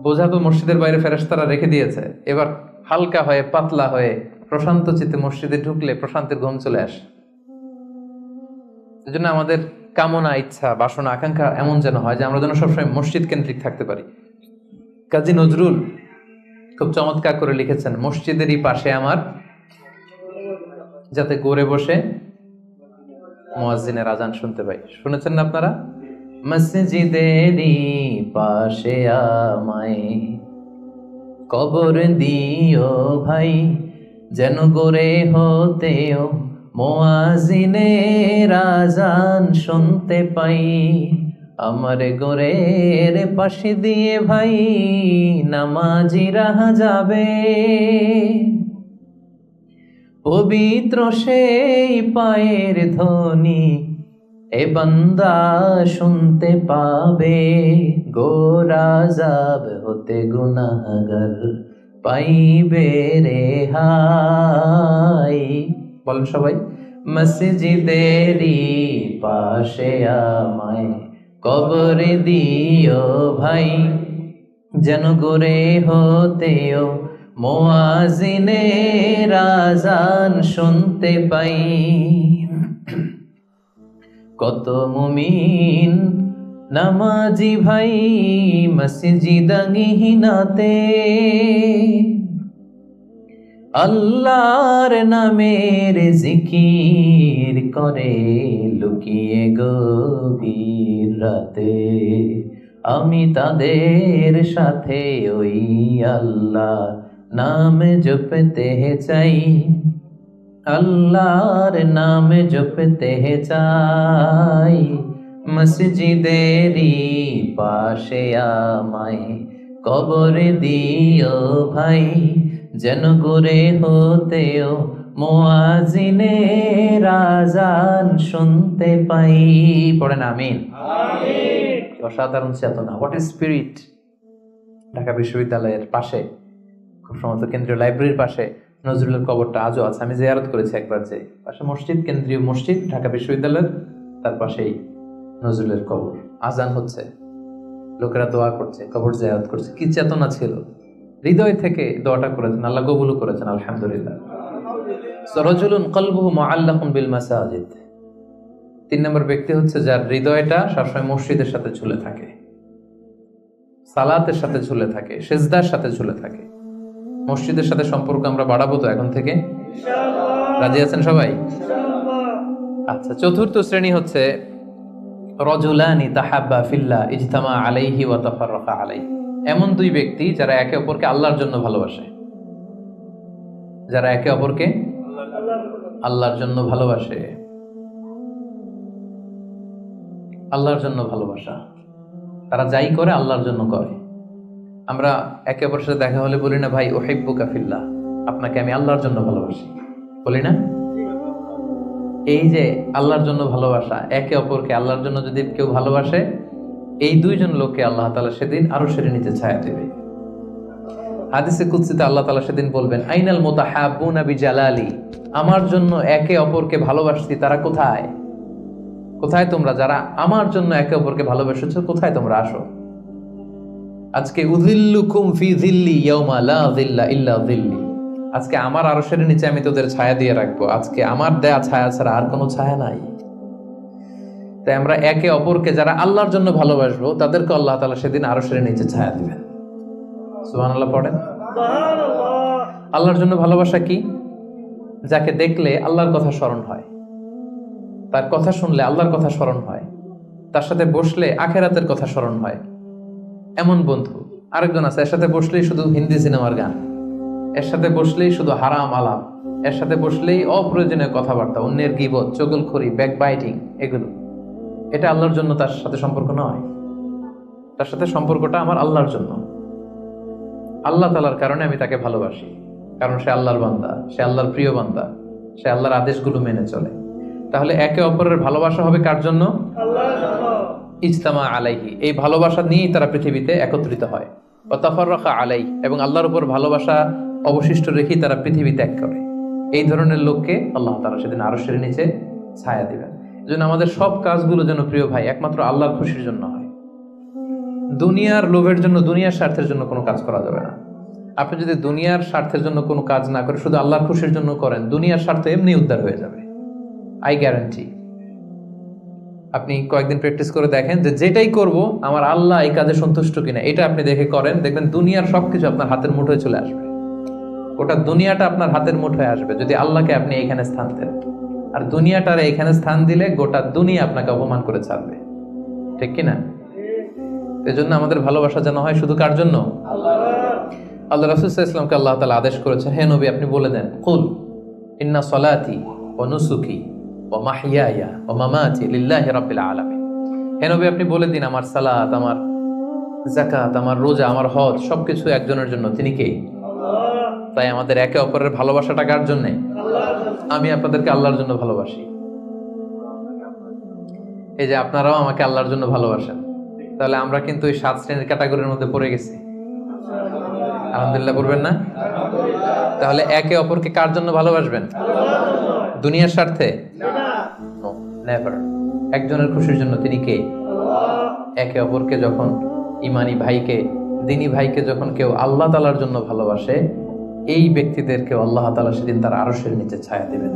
বোঝা তো মসজিদের বাইরে ফেরেশতারা রেখে দিয়েছে। এবার হালকা হয়ে, পাতলা হয়ে, প্রশান্ত চিত্তে মসজিদে ঢুকলে প্রশান্তির ঘুম চলে আসে। এজন্য আমাদের কামনা, ইচ্ছা, বাসনা, আকাঙ্ক্ষা এমন যেন হয় যে আমরা যেন সবসময় মসজিদ কেন্দ্রিক থাকতে পারি। কাজী নজরুল খুব চমৎকার করে লিখেছেন, মসজিদেরই পাশে আমার, যাতে গড়ে বসে মুয়াজ্জিনের আজান শুনতে পাই। শুনেছেন না আপনারা? মসজিদেরই পাশে আমায় কবর দিও ভাই, যেন গড়ে হতেও মুয়াজ্জিনের আজান শুনতে পাই। আমার গোরের পাশে দিয়ে ভাই নামাজিরা যাবে, পবিত্র সেই পায়ের ধ্বনি এ বান্দা শুনতে পাবে। গোরাজাব হতে গুনাহগার পাইবে রেহাই। বলেন সবাই, মসজিদেরই পাশে আমায় কবর দিও ভাই, যেন গরে হতেও মুয়াজ্জিনের আযান শুনতে পাই। কত মুমিন নামাজি ভাই মসজিদাঙ্গিনাতে আল্লাহর নামের জিকির করে লুকিয়ে গভীর রাতে। আমি তাদের সাথে ওই আল্লাহ নাম জপতে চাই, আল্লাহর নাম জপতে চাই। মসজিদেরই পাশে আমায় কবর দিও ভাই, যেন করে হতেও মুয়াজ্জিনের আযান শুনতে পাই। পড়েন আমিন। অসাধারণ চেতনা, হোয়াট ইজ স্পিরিট। ঢাকা বিশ্ববিদ্যালয়ের পাশে, খুব সম্ভবত কেন্দ্রীয় লাইব্রেরির পাশে নজরুলের কবরটা আজও আছে। আমি জিয়ারত করেছি একবার, যে পাশে মসজিদ, কেন্দ্রীয় মসজিদ ঢাকা বিশ্ববিদ্যালয়ের, তার পাশেই নজরুলের কবর। আজান হচ্ছে, লোকেরা দোয়া করছে, কবর জিয়ারত করছে। কি চেতনা ছিল, হৃদয় থেকে দোয়াটা করেছেন, আল্লাহ কবুলও করেছেন, আলহামদুলিল্লাহ। রাজুলুন কলবুহু মুআল্লাকুন বিল মাসাজিদ। 3 নম্বর ব্যক্তি হচ্ছে যার হৃদয়টা সবসময় মসজিদের সাথে ঝুলে থাকে, সালাতের সাথে ঝুলে থাকে, সিজদার সাথে ঝুলে থাকে। মসজিদের সাথে সম্পর্ক আমরা বাড়াবো তো এখন থেকে, ইনশাআল্লাহ। রাজি আছেন সবাই? ইনশাআল্লাহ। আচ্ছা, চতুর্থ শ্রেণী হচ্ছে রাজুলানি তাহাব্বা ফিল্লাহ ইজতামা আলাইহি ওয়া তাফাররাকা আলাইহি। এমন 2 ব্যক্তি যারা একে অপরকে আল্লাহর জন্য ভালোবাসে, যারা একে অপরকে আল্লাহর জন্য ভালোবাসে। আল্লাহর জন্য ভালোবাসা, তারা যাই করে আল্লাহর জন্য করে। আমরা একে অপরের সাথে দেখা হলে বলি না, ভাই উহিব্বুকা ফিল্লাহ, আপনাকে আমি আল্লাহর জন্য ভালোবাসি, বলি না? এই যে আল্লাহর জন্য ভালোবাসা, একে অপরকে আল্লাহর জন্য যদি কেউ ভালোবাসে, এই 2 জন লোককে আল্লাহ তাআলা সেদিন আরশের নিচে ছায়া দেবে। হাদিসে কুদসিতে আল্লাহ তাআলা সেদিন বলবেন, আইনাল মুতাহাব্বুনা বিজালালি, আমার জন্য একে অপরকে ভালোবাসছি তারা কোথায়? কোথায় তোমরা যারা আমার জন্য একে অপরকে ভালোবেসেছো, কোথায় তোমরা? আসো। আজকে উযিল্লুকুম ফি যিল্লি ইয়াউমা লা যিল্লা ইল্লা যিল্লি, আজকে আমার আরশের নিচে আমি তোদের ছায়া দিয়ে রাখবো। আজকে আমার দেয়া ছায়া ছাড়া আর কোনো ছায়া নাই। তাই আমরা একে অপরকে যারা আল্লাহর জন্য ভালোবাসবো, তাদেরকে আল্লাহ তাআলা সেদিন আরশের নিচে ছায়া দিবেন। সুবহানাল্লাহ পড়েন। সুবহানাল্লাহ। আল্লাহর জন্য ভালোবাসা কি? যাকে দেখলে আল্লাহর কথা স্মরণ হয়, তার কথা শুনলে আল্লাহর কথা স্মরণ হয়, তার সাথে বসলে আখিরাতের কথা স্মরণ হয়। এমন বন্ধু আরেকজন আছে, এর সাথে বসলেই শুধু হিন্দি সিনেমার গান, এর সাথে বসলেই শুধু হারাম আলাপ, এর সাথে বসলেই অপ্রয়োজনীয় কথাবার্তা, অন্যের গীবত, চগলখড়ি, ব্যাকবাইটিং, এগুলো। এটা আল্লাহর জন্য তার সাথে সম্পর্ক নয়। তার সাথে সম্পর্কটা আমার আল্লাহর জন্য। আল্লাহ তাআলার কারণে আমি তাকে ভালোবাসি, কারণ সে আল্লাহর বান্দা, সে আল্লাহর প্রিয় বান্দা, সে আল্লাহর আদেশগুলো মেনে চলে। তাহলে একে অপরের ভালোবাসা হবে কার জন্য? আল্লাহর জন্য। ইজতামা আলাইহি, এই ভালোবাসা নিয়েই তারা পৃথিবীতে একত্রিত হয়। ওয়া তাফাররাকা আলাইহি, এবং আল্লাহর উপর ভালোবাসা অবশিষ্ট রেখেই তারা পৃথিবী ত্যাগ করে। এই ধরনের লোককে আল্লাহ তাআলা সেদিন আরশের নিচে ছায়া দিবেন। এজন্য আমাদের সব কাজগুলো যেন প্রিয় ভাই একমাত্র আল্লাহর খুশির জন্য হয়। দুনিয়ার লোভের জন্য, দুনিয়ার স্বার্থের জন্য কোনো কাজ করা যাবে না। আপনি যদি দুনিয়ার স্বার্থের জন্য কোনো কাজ না করে শুধু আল্লাহর খুশির জন্য করেন, দুনিয়ার স্বার্থ এমনি উদ্ধার হয়ে যাবে, আই গ্যারান্টি। আপনি কয়েকদিন প্র্যাকটিস করে দেখেন যে যেটাই করব আমার আল্লাহ এই কাজে সন্তুষ্ট কিনা, এটা আপনি দেখে করেন, দেখবেন দুনিয়ার সবকিছু আপনার হাতের মুঠোয় চলে আসবে। ওটা দুনিয়াটা আপনার হাতের মুঠোয় আসবে যদি আল্লাহকে আপনি এখানে স্থান দেন। আর দুনিয়াটার এখানে স্থান দিলে গোটা দুনিয়া আপনাকে অপমান করে ছাড়বে, ঠিক কিনা? এজন্য আমাদের ভালোবাসা যেন হয় শুধু কার জন্য? আল্লাহ। রাসূল সাল্লাল্লাহু আলাইহি ওয়াসাল্লামকে আল্লাহ তাআলা আদেশ করেছেন, হে নবী আপনি বলে দেন, কুল ইন্না সলাতি ওয়া নুসুকি ওয়া মাহইয়ায়া ওয়া মামাতি লিল্লাহি রাব্বিল আলামিন। হে নবী আপনি বলে দিন, আমার সালাত, আমার যাকাত, আমার রোজা, আমার হজ সবকিছু একজনের জন্য, তিনি কে? আল্লাহ। তাই আমাদের একে অপরের ভালোবাসাটা কার জন্য? আল্লাহর জন্য। আমি আপনাদেরকে আল্লাহর জন্য ভালোবাসি, এই যে আপনারাও আমাকে আল্লাহর জন্য ভালোবাসেন। তাহলে আমরা কিন্তু এই 7 শ্রেণীর ক্যাটাগরির মধ্যে পড়ে গেছি। আলহামদুলিল্লাহ, পড়বেন না? তাহলে একে অপরকে কার জন্য ভালোবাসবেন? দুনিয়ার স্বার্থে? No, never. একজনের খুশির জন্য তিনি কে? একে অপরকে যখন ইমানি ভাইকে, দিনী ভাইকে যখন কেউ আল্লাহ তাআলার জন্য ভালোবাসে, এই ব্যক্তিদেরকে আল্লাহ তাআলা সেদিন তার আরশের নিচে ছায়া দিবেন।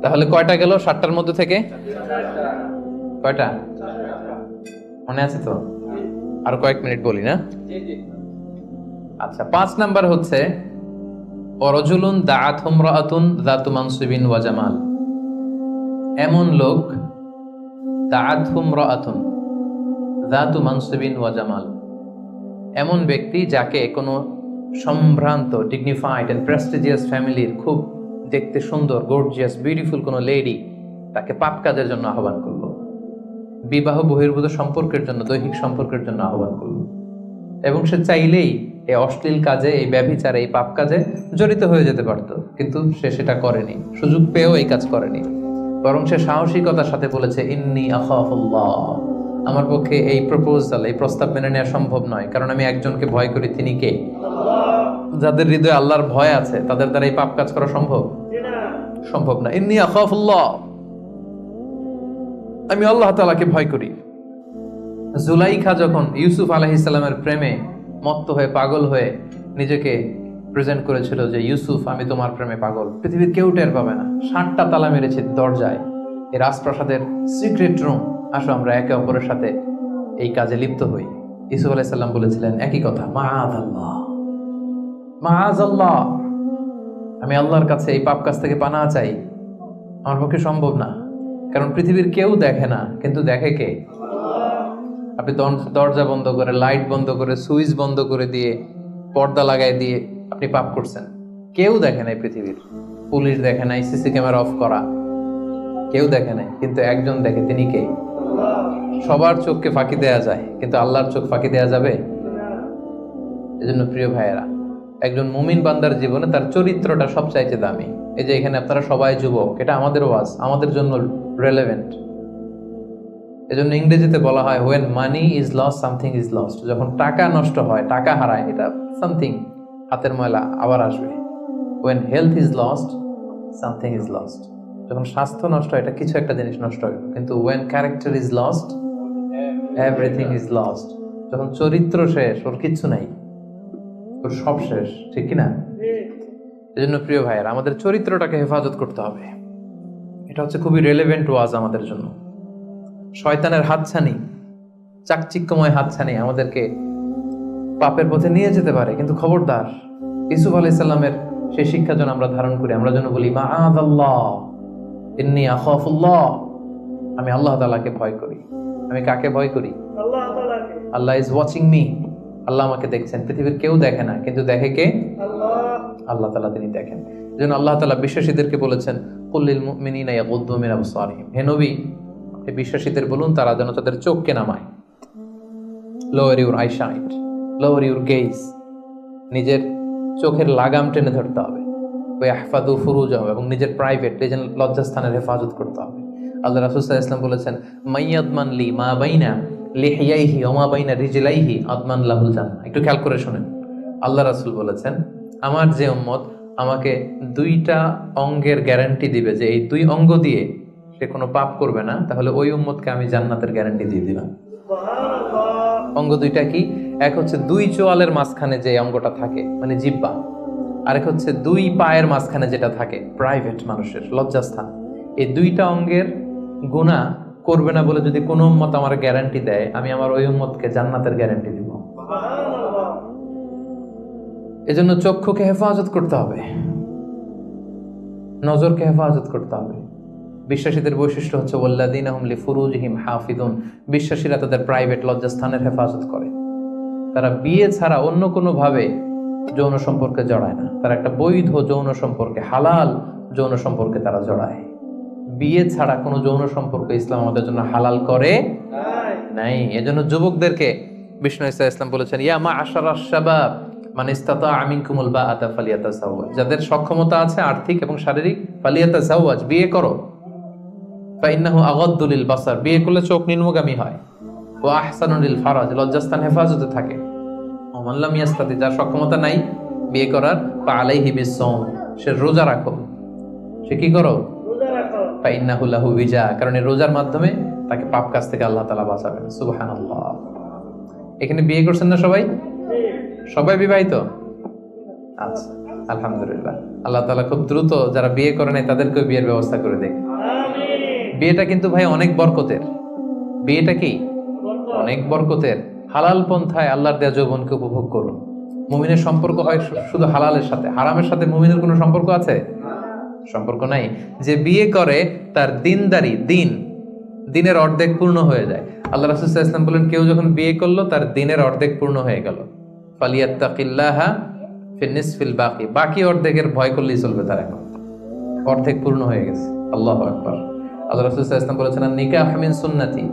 তাহলে কয়টা গেল 7টার মধ্যে থেকে? কয়টা মনে আছে তো? আর কয়েক মিনিট বলি না? আচ্ছা, 5 নাম্বার হচ্ছে ওয়ারাজুলুন দাআত ইমরাআতুন যাতু মানসিবিন ওয়া জামাল। এমন লোক, দাআত ইমরাআতুন যাতু মানসিবিন ওয়া জামাল, এমন ব্যক্তি যাকে কোনো সম্ভ্রান্ত, ডিগনিফাইড এন্ড প্রেস্টিজিয়াস ফ্যামিলির খুব দেখতে সুন্দর, গর্জিয়াস, বিউটিফুল কোনো লেডি তাকে পাপ কাজের জন্য আহ্বান করলো, বিবাহ বহির্ভূত সম্পর্কের জন্য, দৈহিক সম্পর্কের জন্য আহ্বান করলো, এবং সে চাইলেই এই অশ্লীল কাজে, এই ব্যভিচারে, এই পাপ কাজে জড়িত হয়ে যেতে পারত, কিন্তু সে সেটা করেনি, সুযোগ পেয়েও এই কাজ করেনি, বরং সে সাহসিকতার সাথে বলেছে ইন্নী আখাফুল্লাহ, আমার পক্ষে এই প্রপোজাল, এই প্রস্তাব মেনে নেওয়া সম্ভব নয়, কারণ আমি একজনকে ভয় করি, তিনি কে? যাদের হৃদয়ে আল্লাহর ভয় আছে তাদের দ্বারা এই পাপ কাজ করা সম্ভব? সম্ভব না। ইন্নী আখাফুল্লাহ, আমি আল্লাহ তাআলাকে ভয় করি। জুলাইখা যখন ইউসুফ আলাইহিস সালামের প্রেমে মত্ত হয়ে, পাগল হয়ে নিজেকে প্রেজেন্ট করেছিল যে ইউসুফ, আমি তোমার প্রেমে পাগল, পৃথিবীর কেউ টের পাবে না, 7টা তালা মেরেছে দরজায়, এই রাজপ্রাসাদের সিক্রেট রুম, আসো আমরা একে অপরের সাথে এই কাজে লিপ্ত হই। ইউসুফ আলাইহিস সালাম বলেছিলেন একই কথা, মাআযাল্লাহ, মাআযাল্লাহ, আমি আল্লাহর কাছে এই পাপ কাজ থেকে পানাহ চাই, আমার পক্ষে সম্ভব না, কারণ পৃথিবীর কেউ দেখে না, কিন্তু দেখে কে? আপনি দরজা বন্ধ করে, লাইট বন্ধ করে, সুইচ বন্ধ করে দিয়ে, পর্দা লাগাই দিয়ে আপনি পাপ করছেন, কেউ দেখে নাই পৃথিবীর, পুলিশ দেখে নাই, সিসি ক্যামেরা অফ করা, কেউ দেখে নাই, কিন্তু একজন দেখে, তিনি কে? সবার চোখকে ফাঁকি দেয়া যায়, কিন্তু আল্লাহর চোখ ফাঁকি দেয়া যাবে? এজন্য প্রিয় ভাইয়েরা, একজন মুমিন বান্দার জীবনে তার চরিত্রটা সবচাইতে দামি। এই যে এখানে আপনারা সবাই যুবক, এটা আমাদের ওয়াজ, আমাদের জন্য রেলেভেন্ট। এজন্য ইংরেজিতে বলা হয় when money is lost something is lost, যখন টাকা নষ্ট হয়, টাকা হারায়, এটা সামথিং, হাতের ময়লা আবার আসবে। when health is lost something is lost, যখন স্বাস্থ্য নষ্ট হয়, এটা কিছু একটা জিনিস নষ্ট হয়, কিন্তু when character is lost everything is lost, যখন চরিত্র শেষ, ওর কিচ্ছু নাই, ওর সব শেষ, ঠিক কিনা? এজন্য প্রিয় ভাইয়েরা, আমাদের চরিত্রটাকে হেফাজত করতে হবে। এটা হচ্ছে খুবই রেলেভেন্ট ওয়াজ আমাদের জন্য। শয়তানের হাতছানি, চাকচিক্যময় হাতছানি আমাদেরকে পাপের পথে নিয়ে যেতে পারে, কিন্তু খবরদার, ইউসুফ আলাইহিস সালামের সেই শিক্ষা যেন আমরা ধারণ করি। আমরা যেন বলি মাআযাল্লাহ, ইন্নী আখাফুল্লাহ, আমি আল্লাহ তাআলাকে ভয় করি। আমি কাকে ভয় করি? আল্লাহ তাআলাকে। আল্লাহ ইজ ওয়াচিং মি, আল্লাহ আমাকে দেখছেন, পৃথিবীর কেউ দেখে না, কিন্তু দেখে কে? আল্লাহ তাআলা, তিনি দেখেন। যেন আল্লাহ তাআলা বিশ্বাসীদেরকে বলেছেন কুল্লিল মুমিনিনা ইয়াগুদ্দু মিন আবসারিহিম, হে নবী, বিশ্বাসীদের বলুন তারা যেন তাদের চোখকে নামায়, lower your eyesight, lower your gauge, নিজের চোখের লাগাম টেনে ধরতে হবে, ওয়াহফাযু ফুরুজাহুম, এবং নিজের প্রাইভেট, নিজের লজ্জাস্থানের হেফাজত করতে হবে। আল্লাহ রাসূল সাল্লাল্লাহু আলাইহি ওয়াসাল্লাম বলেছেন মাইয়াদমান লি মা বাইনা লিহিয়াইহি ওয়া মা বাইনা রিজলাইহি আদমান লাহুল জান্নাহ। একটু খেয়াল করে শুনেন, আল্লাহ রাসূল বলেছেন আমার যে উম্মত আমাকে 2টা অঙ্গের গ্যারান্টি দিবে যে এই 2 অঙ্গ দিয়ে সে কোনো পাপ করবে না, তাহলে ওই উম্মতকে আমি জান্নাতের গ্যারান্টি দিয়ে দিলাম। অঙ্গ 2টা কি? এক হচ্ছে 2 চোয়ালের মাঝখানে যে অঙ্গটা থাকে, মানে জিহ্বা, আরেক হচ্ছে 2 পায়ের মাঝখানে যেটা থাকে, প্রাইভেট, মানুষের লজ্জাস্থান। এই 2টা অঙ্গের গুনাহ করবে না বলে যদি কোনো উম্মত আমার গ্যারান্টি দেয়, আমি আমার ওই উম্মতকে জান্নাতের গ্যারান্টি দিব। এজন্য চক্ষুকে হেফাজত করতে হবে, নজরকে হেফাজত করতে হবে। বিশ্বাসীদের বৈশিষ্ট্য হচ্ছে ওয়াল্লাযীনা হুম লিফুরুজিহিম হাফিজুন, বিশ্বাসীরা তাদের প্রাইভেট লজ্জাস্থানের হেফাজত করে। তারা বিয়ে ছাড়া অন্য কোনো ভাবে যৌন সম্পর্কে জড়ায় না, তারা একটা বৈধ যৌন সম্পর্কে, হালাল যৌন সম্পর্কে তারা জড়ায়। বিয়ে ছাড়া কোনো যৌন সম্পর্ক ইসলাম আমাদের জন্য হালাল করে নাই। এজন্য যুবকদেরকে বিষ্ণু ইসা ইসলাম বলেছেন ইয়া মা'আশারাশ শাবাব মান ইসতাতাআ মিনকুমুল বাআতা ফালিয়াতাযাওয়াজ, যাদের সক্ষমতা আছে আর্থিক এবং শারীরিক, ফালিয়াতাযাওয়াজ, বিয়ে করো। ফাইন্নাহু আগাদ্দু লিল বাসার, বিয়ে করলে চোখ নিম্নগামী হয়। ওয়া আহসানু লিল ফারাজ, লজ্জাস্থান হেফাজতে থাকে। ওয়া মান লাম ইয়াস্তাতি, যার সক্ষমতা নাই বিয়ে করার, ফাআলাইহি বিসসাওম, সে রোজা রাখো। সে কি করো? ফাইন্নাহু লাহু বিজা, কারণ এই রোজার মাধ্যমে তাকে পাপ কাজ থেকে আল্লাহ তাআলা বাঁচাবেন। সুবহানাল্লাহ। এখানে বিয়ে করছেন না সবাই? সবাই বিবাহিত? আচ্ছা, আলহামদুলিল্লাহ। আল্লাহ তাআলা খুব দ্রুত যারা বিয়ে করে নাই তাদেরকেও বিয়ের ব্যবস্থা করে দেয়। বিয়েটা কিন্তু ভাই অনেক বরকতের। বিয়েটা কি অনেক বরকতের। হালাল পন্থায় আল্লাহর দেয়া যৌবনকে উপভোগ করুন। মুমিনের সম্পর্ক হয় শুধু হালালের সাথে, হারামের সাথে মুমিনের কোনো সম্পর্ক আছে? সম্পর্ক নাই। যে বিয়ে করে তার দিনের অর্ধেক পূর্ণ হয়ে যায়। আল্লাহ রাসূল সাল্লাল্লাহু আলাইহি ওয়াসাল্লাম বলেন, কেউ যখন বিয়ে করলো তার দিনের অর্ধেক পূর্ণ হয়ে গেল। ফালিয়াত্তাকিল্লাহা ফি নিসফিল বাকি, বাকি অর্ধেকের ভয় করলেই চলবে তার, এখন অর্ধেক পূর্ণ হয়ে গেছে। আল্লাহু আকবার। আল্লাহ রাসূল সাল্লাল্লাহু আলাইহি ওয়াসাল্লাম বলেছেন, নিকাহ মিন সুন্নতি,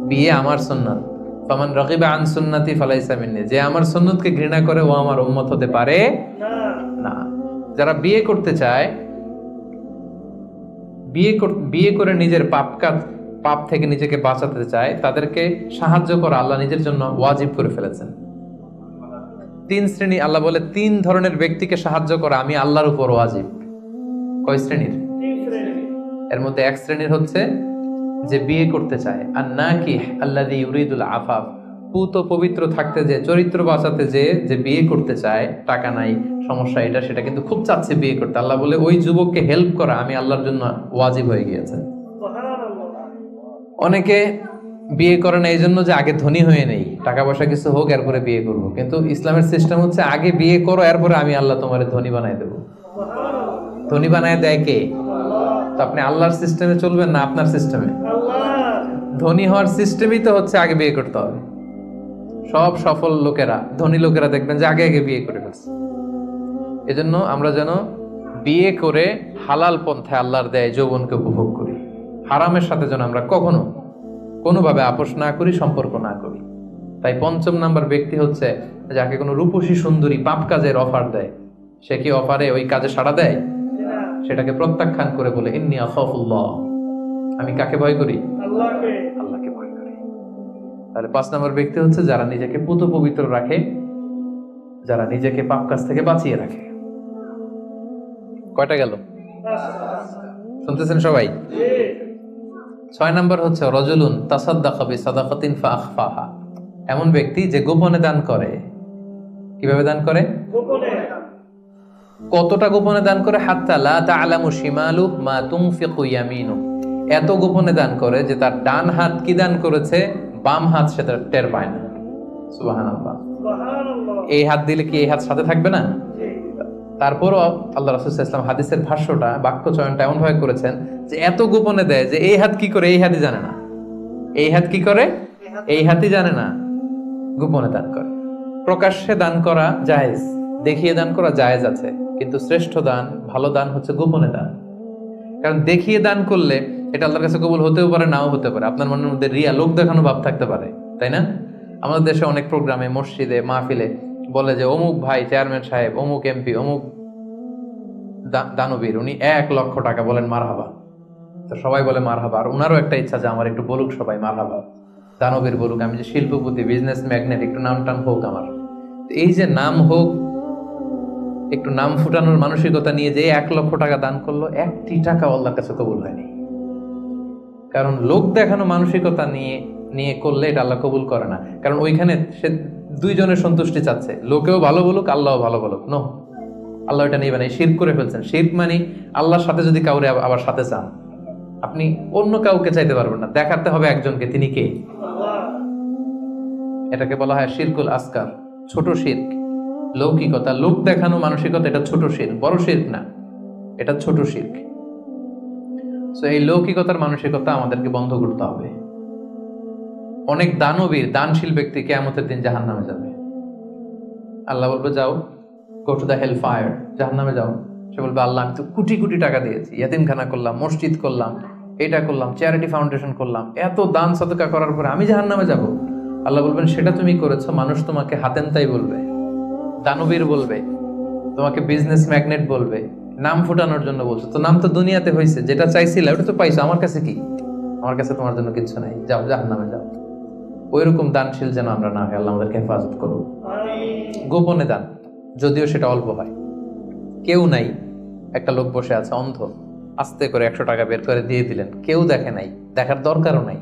বিয়ে আমার সুন্নাত। ফামান রাগিবা আন সুন্নতি ফালাইসা মিন্নি, যে আমার সুন্নতকে ঘৃণা করে ও আমার উম্মত হতে পারে না। যারা বিয়ে করতে চায়, বিয়ে করে নিজের পাপ থেকে নিজেকে বাঁচাতে চায়, তাদেরকে সাহায্য করা আল্লাহ নিজের জন্য ওয়াজিব করে ফেলেছেন। 3 শ্রেণী আল্লাহ বলে, 3 ধরনের ব্যক্তিকে সাহায্য করা আমি আল্লাহর উপর ওয়াজিব। কয় শ্রেণীর? এর মধ্যে এক শ্রেণীর হচ্ছে যে বিয়ে করতে চায়, আর নাকি আল্লাযী ইউরিদুল আফাফ, পুত পবিত্র থাকতে যে, চরিত্র বাঁচাতে যে বিয়ে করতে চায়, টাকা নাই, সমস্যা এটা সেটা, কিন্তু খুব চাচ্ছে বিয়ে করতে। আল্লাহ বলে ওই যুবককে হেল্প করা আমি আল্লাহর জন্য ওয়াজিব হয়ে গিয়েছে। অনেকে বিয়ে করে না এই জন্য যে আগে ধনী হয়ে নেই, টাকা পয়সা কিছু হোক এরপরে বিয়ে করবো, কিন্তু ইসলামের সিস্টেম হচ্ছে আগে বিয়ে করো, এরপরে আমি আল্লাহ তোমার ধনী বানায় দেবো। ধনী বানায় দেয় কে? তো আপনি আল্লাহর সিস্টেমে চলবেন না আপনার সিস্টেমে? ধনী হওয়ার সিস্টেমই তো হচ্ছে আগে বিয়ে করতে হবে। সব সফল লোকেরা, ধনী লোকেরা দেখবেন যে আগে বিয়ে করে ফেলছে। এজন্য আমরা যেন বিয়ে করে হালাল পন্থায় আল্লাহর দেয় যৌবনকে উপভোগ করি। হারামের সাথে যেন আমরা কখনো কোনোভাবে আপোষ না করি, সম্পর্ক না করি। তাই 5 নাম্বার ব্যক্তি হচ্ছে যাকে কোনো রূপসী সুন্দরী পাপ কাজের অফার দেয়, সে কি অফারে ওই কাজে সাড়া দেয়? সেটাকে প্রত্যাখ্যান করে বলে, ইন্নী আখাফুল্লাহ, আমি কাকে ভয় করি? আল্লাহকে ভয় করি। তাহলে 5 নাম্বার ব্যক্তি হচ্ছে যারা নিজেকে পুত পবিত্র রাখে, যারা নিজেকে পাপ কাজ থেকে বাঁচিয়ে রাখে। কয়টা গেল? শুনতেছেন সবাই? 6 নাম্বার হচ্ছে রাজুলুন তাসাদ্দাকা বিসাদাকাতিন ফাআখফাহা, এমন ব্যক্তি যে গোপনে দান করে। কিভাবে দান করে? গোপনে। কতটা গোপনে দান করে? হাত্তা লা তা'লামু শিমালু মা তুনফিকু ইয়ামিনু, এত গোপনে দান করে যে তার ডান হাত কি দান করেছে বাম হাত সেটা টের পায় না। সুবহানাল্লাহ। এই হাত দিলে কি এই হাত সাথে থাকবে না? তারপরও আল্লাহ রাসূল সাল্লাল্লাহু আলাইহি ওয়াসাল্লাম হাদিসের ভাষ্যটা, বাক্য চয়নটা এমন ভাবে করেছেন যে এত গোপনে দেয় যে এই হাত কি করে এই হাতই জানে না, এই হাত কি করে এই হাতই জানে না, গোপনে দান করে। প্রকাশ্যে দান করা জায়েজ, দেখিয়ে দান করা জায়েজ আছে, কিন্তু শ্রেষ্ঠ দান, ভালো দান হচ্ছে গোপনে দান। কারণ দেখিয়ে দান করলে এটা আল্লাহর কাছে কবুল হতেও পারে, নাও হতে পারে। আপনার মনের মধ্যে রিয়া, লোক দেখানো ভাব থাকতে পারে, তাই না? আমাদের দেশে অনেক প্রোগ্রামে, মসজিদে, মাহফিলে বলে যে অমুক ভাই চেয়ারম্যান সাহেব, অমুক এমপি, অমুক দানবীর, উনি 1 লক্ষ টাকা, বলেন মারহাবা। তো সবাই বলে মারহাবা, আর ওনারও একটা ইচ্ছা যে আমার একটু বলুক সবাই মারহাবা, দানবীর বলুক, আমি যে শিল্পপতি, বিজনেস ম্যাগনেট, একটু নাম টাম হোক আমার। এই যে নাম হোক, একটু নাম ফুটানোর মানসিকতা নিয়ে যে 1 লক্ষ টাকা দান করলো, 1টি টাকা আল্লাহর কাছে কবুল হয়নি। কারণ লোক দেখানো মানসিকতা নিয়ে করলে এটা আল্লাহ কবুল করে না। কারণ ওইখানে সে 2 জনের সন্তুষ্টি চাচ্ছে, লোকেও ভালো বলুক, আল্লাহও ভালো বলুক। নো, আল্লাহ এটা নেবেন। এই শিরক করে ফেলছেন। শিরক মানে আল্লাহর সাথে যদি কাউরে আবার সাথে চান, আপনি অন্য কাউকে চাইতে পারবেন না, দেখাতে হবে একজনকে, তিনি কে? এটাকে বলা হয় শিরকুল আসগার, ছোট শিরক। লৌকিকতা, লোক দেখানো মানসিকতা, এটা ছোট শিরক, বড় শিরক না, এটা ছোট শিরক। সো এই লৌকিকতার মানসিকতা আমাদেরকে বন্ধ করতে হবে। অনেক দানবীর, দানশীল ব্যক্তি কিয়ামতের দিন জাহান্নামে যাবে। আল্লাহ বলবে যাও, go to the hell fire, জাহান্নামে যাও। সে বলবে আল্লাহ আমি তো কোটি কোটি টাকা দিয়েছি, ইয়াতিমখানা করলাম, মসজিদ করলাম, এটা করলাম, চ্যারিটি ফাউন্ডেশন করলাম, এত দান সদকা করার পরে আমি জাহান্নামে যাব? আল্লাহ বলবেন সেটা তুমি করেছো, মানুষ তোমাকে হাতেম তাই বলবে, দানবীর বলবে, তোমাকে বিজনেস ম্যাগনেট বলবে, নাম ফুটানোর জন্য বলছো। তো নাম তো দুনিয়াতে হয়েছে, যেটা চাইছিলে ওটা তো পাইছো, আমার কাছে কি? আমার কাছে তোমার জন্য কিছু নাই, যাও জাহান্নামে যাও। ওইরকম দানশীল যেন আমরা না হয়, আল্লাহ আমাদেরকে হেফাজত করুন। গোপনে দান, যদিও সেটা অল্প হয়, কেউ নাই, একটা লোক বসে আছে অন্ধ, আস্তে করে 100 টাকা বের করে দিয়ে দিলেন, কেউ দেখে নাই, দেখার দরকারও নাই।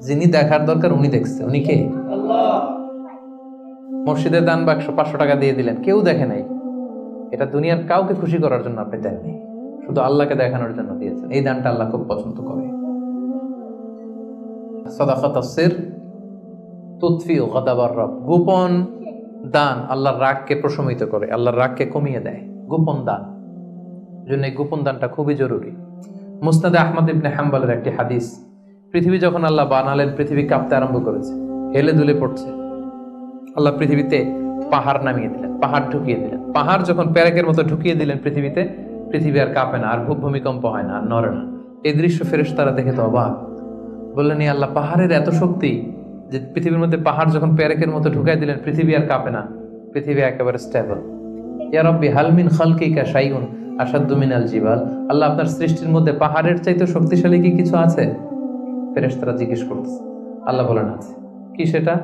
যিনি দেখার দরকার উনি দেখছে। উনি কে? মসজিদের দান বাক্স 500 টাকা দিয়ে দিলেন, কেউ দেখে নাই। এটা দুনিয়ার কাউকে খুশি করার জন্য আপনি দেননি, শুধু আল্লাহকে দেখানোর জন্য দিয়েছেন। এই দানটা আল্লাহ খুব পছন্দ করে। সাদাকাতুস সির তুতফিউ গাদাবার রব, গোপন দান আল্লাহর রাগকে প্রশমিত করে, আল্লাহর রাগকে কমিয়ে দেয়। গোপন দান, জন্য এই গোপন দানটা খুবই জরুরি। মুসনাদে আহমদ ইবনে হাম্বলের একটি হাদিস, পৃথিবী যখন আল্লাহ বানালেন, পৃথিবী কাঁপতে আরম্ভ করেছে, হেলে দুলে পড়ছে। আল্লাহ পৃথিবীতে পাহাড় নামিয়ে দিলেন, পাহাড় ঢুকিয়ে দিলেন। পাহাড় যখন প্যারেকের মতো ঢুকিয়ে দিলেন পৃথিবীতে, পৃথিবী আর কাঁপে না, আর ভূমিকম্প হয় না, আর নড়ে না। এই দৃশ্য ফেরেশতারা দেখে তো অবাক, বললেন এই আল্লাহ, পাহাড়ের এত শক্তি যে পৃথিবীর মধ্যে পাহাড় যখন প্যারেকের মতো ঢুকাই দিলেন, পৃথিবী আর কাঁপে না, পৃথিবী একেবারে স্টেবল। ইয়া রাব্বি হাল মিন খালকিকা শাইউন আশাদ্দু মিনাল জিবাল, আল্লাহ আপনার সৃষ্টির মধ্যে পাহাড়ের চাইতে শক্তিশালী কি কিছু আছে? ফেরেশতারা জিজ্ঞেস করতেছে। আল্লাহ বলেন আছে। কি সেটা?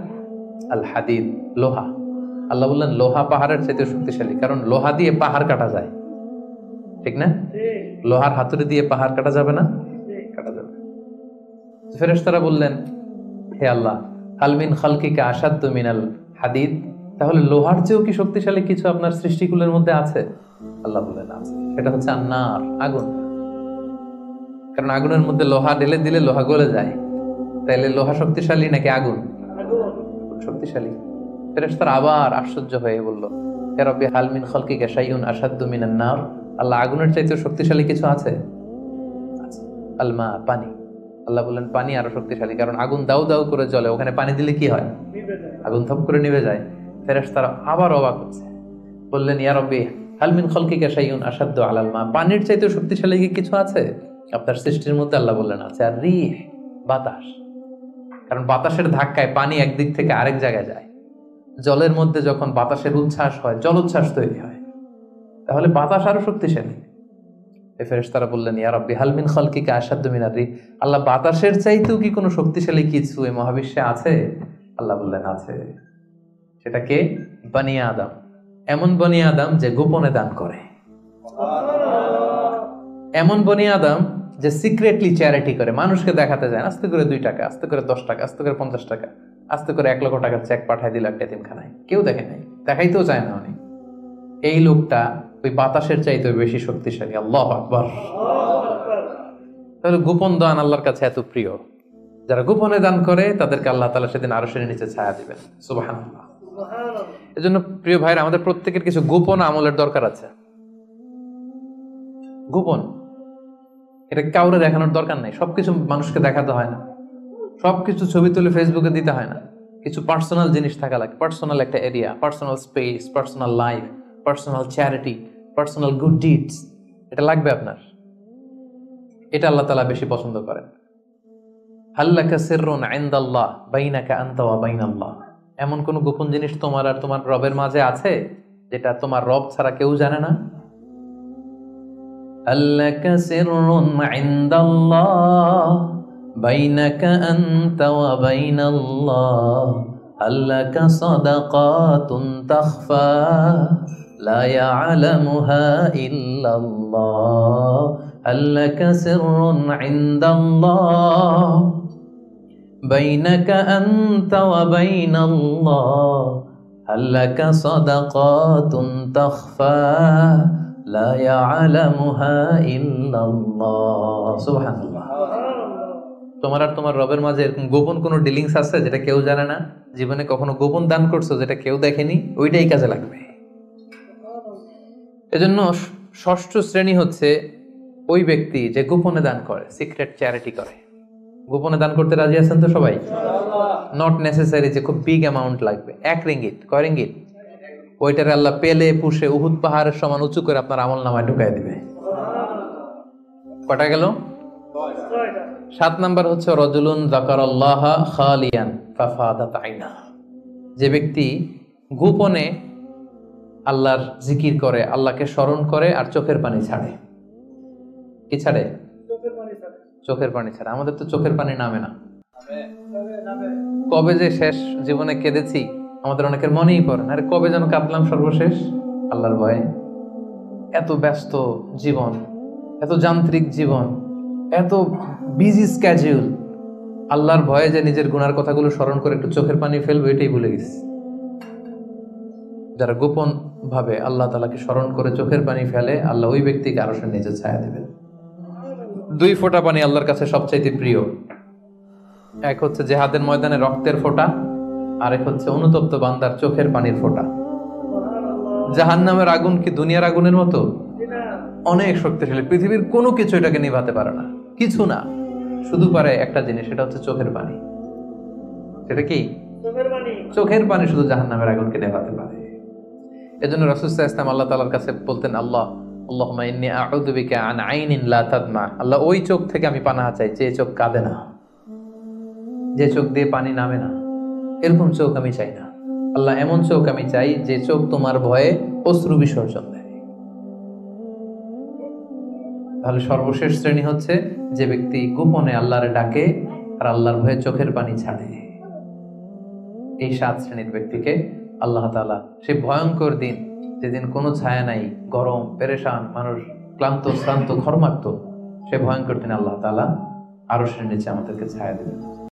আল হাদিদ, লোহা। আল্লাহ বললেন লোহা পাহাড়ের চাইতে শক্তিশালী, কারণ লোহা দিয়ে পাহাড় কাটা যায়, ঠিক না? লোহার হাতুড়ি দিয়ে পাহাড় কাটা যাবে না? কাটা যাবে। ফেরেশতারা বললেন হে আল্লাহ, হাল মিন খালকিকা আশাদ্দু মিনাল হাদিদ, তাহলে লোহার চেয়েও কি শক্তিশালী কিছু আপনার সৃষ্টিকুলের মধ্যে আছে? আল্লাহ বললেন আছে। সেটা হচ্ছে আন্নার, আগুন। কারণ আগুনের মধ্যে লোহা ঢেলে দিলে লোহা গলে যায়। তাইলে লোহা শক্তিশালী নাকি আগুন? শক্তিশালী। ফেরেশতারা আবার আশ্চর্য হয়ে বলল ইয়া রাব্বি হাল মিন খালকিকা শাইউন আশাদ্দু মিনান নার, আল্লাহ আগুনের চাইতে শক্তিশালী কিছু আছে? আল মা, পানি। আল্লাহ বললেন পানি আরো শক্তিশালী, কারণ আগুন দাউ দাউ করে জ্বলে, ওখানে পানি দিলে কি হয়? আগুন থপ করে নিভে যায়। ফেরেশতারা আবার অবাক হচ্ছে, বললেন ইয়া রাব্বি হাল মিন খালকিকা শাইউন আশাদ্দু আলাল মা, পানির চাইতে শক্তিশালী কি কিছু আছে আপনার সৃষ্টির মধ্যে? আল্লাহ বললেন আছে। আর রিহ, বাতাস, কারণ বাতাসের ধাক্কায় পানি একদিক থেকে আরেক জায়গায় যায়। জলের মধ্যে যখন বাতাসের উচ্ছ্বাস হয়, জলোচ্ছ্বাস তৈরি হয়, তাহলে বাতাস আরো শক্তিশালী। ফেরেশতারা বললেন ইয়া রাব্বি হাল মিন খালকিকা আশাদ্দু মিনার রিহ, আল্লাহ বাতাসের চাইতেও কি কোনো শক্তিশালী কিছু এই মহাবিশ্বে আছে? আল্লাহ বললেন আছে। সেটা কে? বনি আদম। এমন বনি আদম যে গোপনে দান করে, এমন বনি আদম যে সিক্রেটলি চ্যারিটি করে, মানুষকে দেখাতে যায়। আস্তে করে 2 টাকা, আস্তে করে 10 টাকা, আস্তে করে 50 টাকা, আস্তে করে 1 লক্ষ টাকার চেক পাঠায় দিল একটা এতিমখানায়, কেউ দেখে নাই, দেখাইতেও চায় না উনি। এই লোকটা ওই বাতাসের চাইতে বেশি শক্তিশালী। আল্লাহু আকবার। তাহলে গোপন দান আল্লাহর কাছে এত প্রিয়। যারা গোপনে দান করে তাদেরকে আল্লাহ তাআলা সেদিন আরশের নিচে ছায়া দিবেন। সুবহানাল্লাহ। এজন্য প্রিয় ভাইরা, আমাদের প্রত্যেকের কিছু গোপন আমলের দরকার আছে। গোপন, এটা কাউরে দেখানোর দরকার নাই। সবকিছু মানুষকে দেখাতে হয় না, সবকিছু ছবি তুলে ফেসবুকে দিতে হয় না। কিছু পার্সোনাল জিনিস থাকা লাগে, পার্সোনাল একটা area, personal space, personal life, personal charity, personal good deeds, এটা লাগবে আপনার। এটা আল্লাহ তাআলা বেশি পছন্দ করেন। হাল্লাকা সিররুন ইনদাল্লাহ বাইনাকা আনতা ওয়া বাইনাল্লাহ, এমন কোন গোপন জিনিস তোমার আর তোমার রবের মাঝে আছে যেটা তোমার রব ছাড়া কেউ জানে না? হাল্লাকা সিররুন ইনদাল্লাহ বাইনাকা আনতা ওয়া বাইনাল্লাহ, হাল্লাকা সাদাকাতুন তাখফা লা ইয়ালামুহা ইল্লাল্লাহ, হাল্লাকা সিররুন ইনদাল্লাহ বাইনাকা আনতা ওয়া বাইনাল্লাহ, হাল্লাকা সাদাকাতুন তাখফা লা ইয়ালামুহা ইল্লাল্লাহ। সুবহানাল্লাহ। তোমার আর তোমার রবের মাঝে এরকম গোপন কোনো ডিলিংস আছে যেটা কেউ জানে না? জীবনে কখনো গোপন দান করছো যেটা কেউ দেখেনি? ওইটাই কাজে লাগবে। এজন্য 6ষ্ঠ শ্রেণী হচ্ছে ওই ব্যক্তি যে গোপনে দান করে, সিক্রেট চ্যারিটি করে। গোপনে দান করতে রাজি আছেন তো সবাই? নট নেসেসারি যে খুব বিগ অ্যামাউন্ট লাগবে। 1 রিঙ্গিত, কয় রিঙ্গিত? ওইটারে আল্লাহ পেলে পুষে উহুদ পাহাড়ের সমান উঁচু করে আপনার আমল নামায় ঢুকাই দিবে। কটা গেল? 7 নাম্বার হচ্ছে রাজুলুন যাকারাল্লাহা খালিয়ান ফাফাদাত আইনা, যে ব্যক্তি গোপনে আল্লাহর জিকির করে, আল্লাহকে স্মরণ করে আর চোখের পানি ছাড়ে। কি ছাড়ে? চোখের পানি ছাড়ে। আমাদের তো চোখের পানি নামে না। কবে যে শেষ জীবনে কেঁদেছি আমাদের অনেকের মনেই পড়ে না। আরে কবে যেন কাঁদলাম সর্বশেষ? আল্লাহর ভয়ে। এত ব্যস্ত জীবন, এত যান্ত্রিক জীবন, এত বিজি স্ক্যাডিউল, আল্লাহর ভয়ে যে নিজের গুনার কথাগুলো স্মরণ করে একটু চোখের পানি ফেলবে এটাই ভুলে গেছে। যারা গোপন ভাবে আল্লাহ তাআলাকে স্মরণ করে চোখের পানি ফেলে, আল্লাহ ওই ব্যক্তিকে আরশের নিচে ছায়া দেবেন। 2 ফোঁটা পানি আল্লাহর কাছে সবচাইতে প্রিয়। এক হচ্ছে জিহাদের ময়দানে রক্তের ফোঁটা, আরেক হচ্ছে অনুতপ্ত বান্দার চোখের পানির ফোঁটা। জাহান্নামের আগুন কি দুনিয়ার আগুনের মতো? অনেক শক্তিশালী, পৃথিবীর কোনো কিছু এটাকে নিভাতে পারে না, কিছু না। শুধু পারে একটা জিনিস, সেটা হচ্ছে চোখের পানি। সেটা কি? চোখের পানি শুধু জাহান্নামের আগুনকে নেভাতে পারে। এজন্য রাসূল সাল্লাল্লাহু আলাইহি ওয়াসাল্লাম আল্লাহ তাআলার কাছে বলতেন, আল্লাহুম্মা ইন্নী আউযু বিকা আন আইনিন লা তাদমা। আল্লাহ, ওই চোখ থেকে আমি পানাহ চাই যে চোখ কাঁদে না, যে চোখ দিয়ে পানি নামে না, এরকম চোখ আমি চাই না। আল্লাহ, এমন চোখ আমি চাই যে চোখ তোমার ভয়ে অশ্রু বিসর্জন দেয়। তাহলে সর্বশেষ শ্রেণী হচ্ছে যে ব্যক্তি গোপনে আল্লাহরে ডাকে আর আল্লাহর ভয়ে চোখের পানি ছাড়ে। এই 7 শ্রেণীর ব্যক্তিকে আল্লাহ তাআলা সেই ভয়ঙ্কর দিন, যেদিন কোনো ছায়া নাই, গরম, পেরেশান, মানুষ ক্লান্ত শ্রান্ত ঘর্মাক্ত, সে ভয়ঙ্কর দিন আল্লাহ তাআলা আরশের নিচে আমাদেরকে ছায়া দেবেন।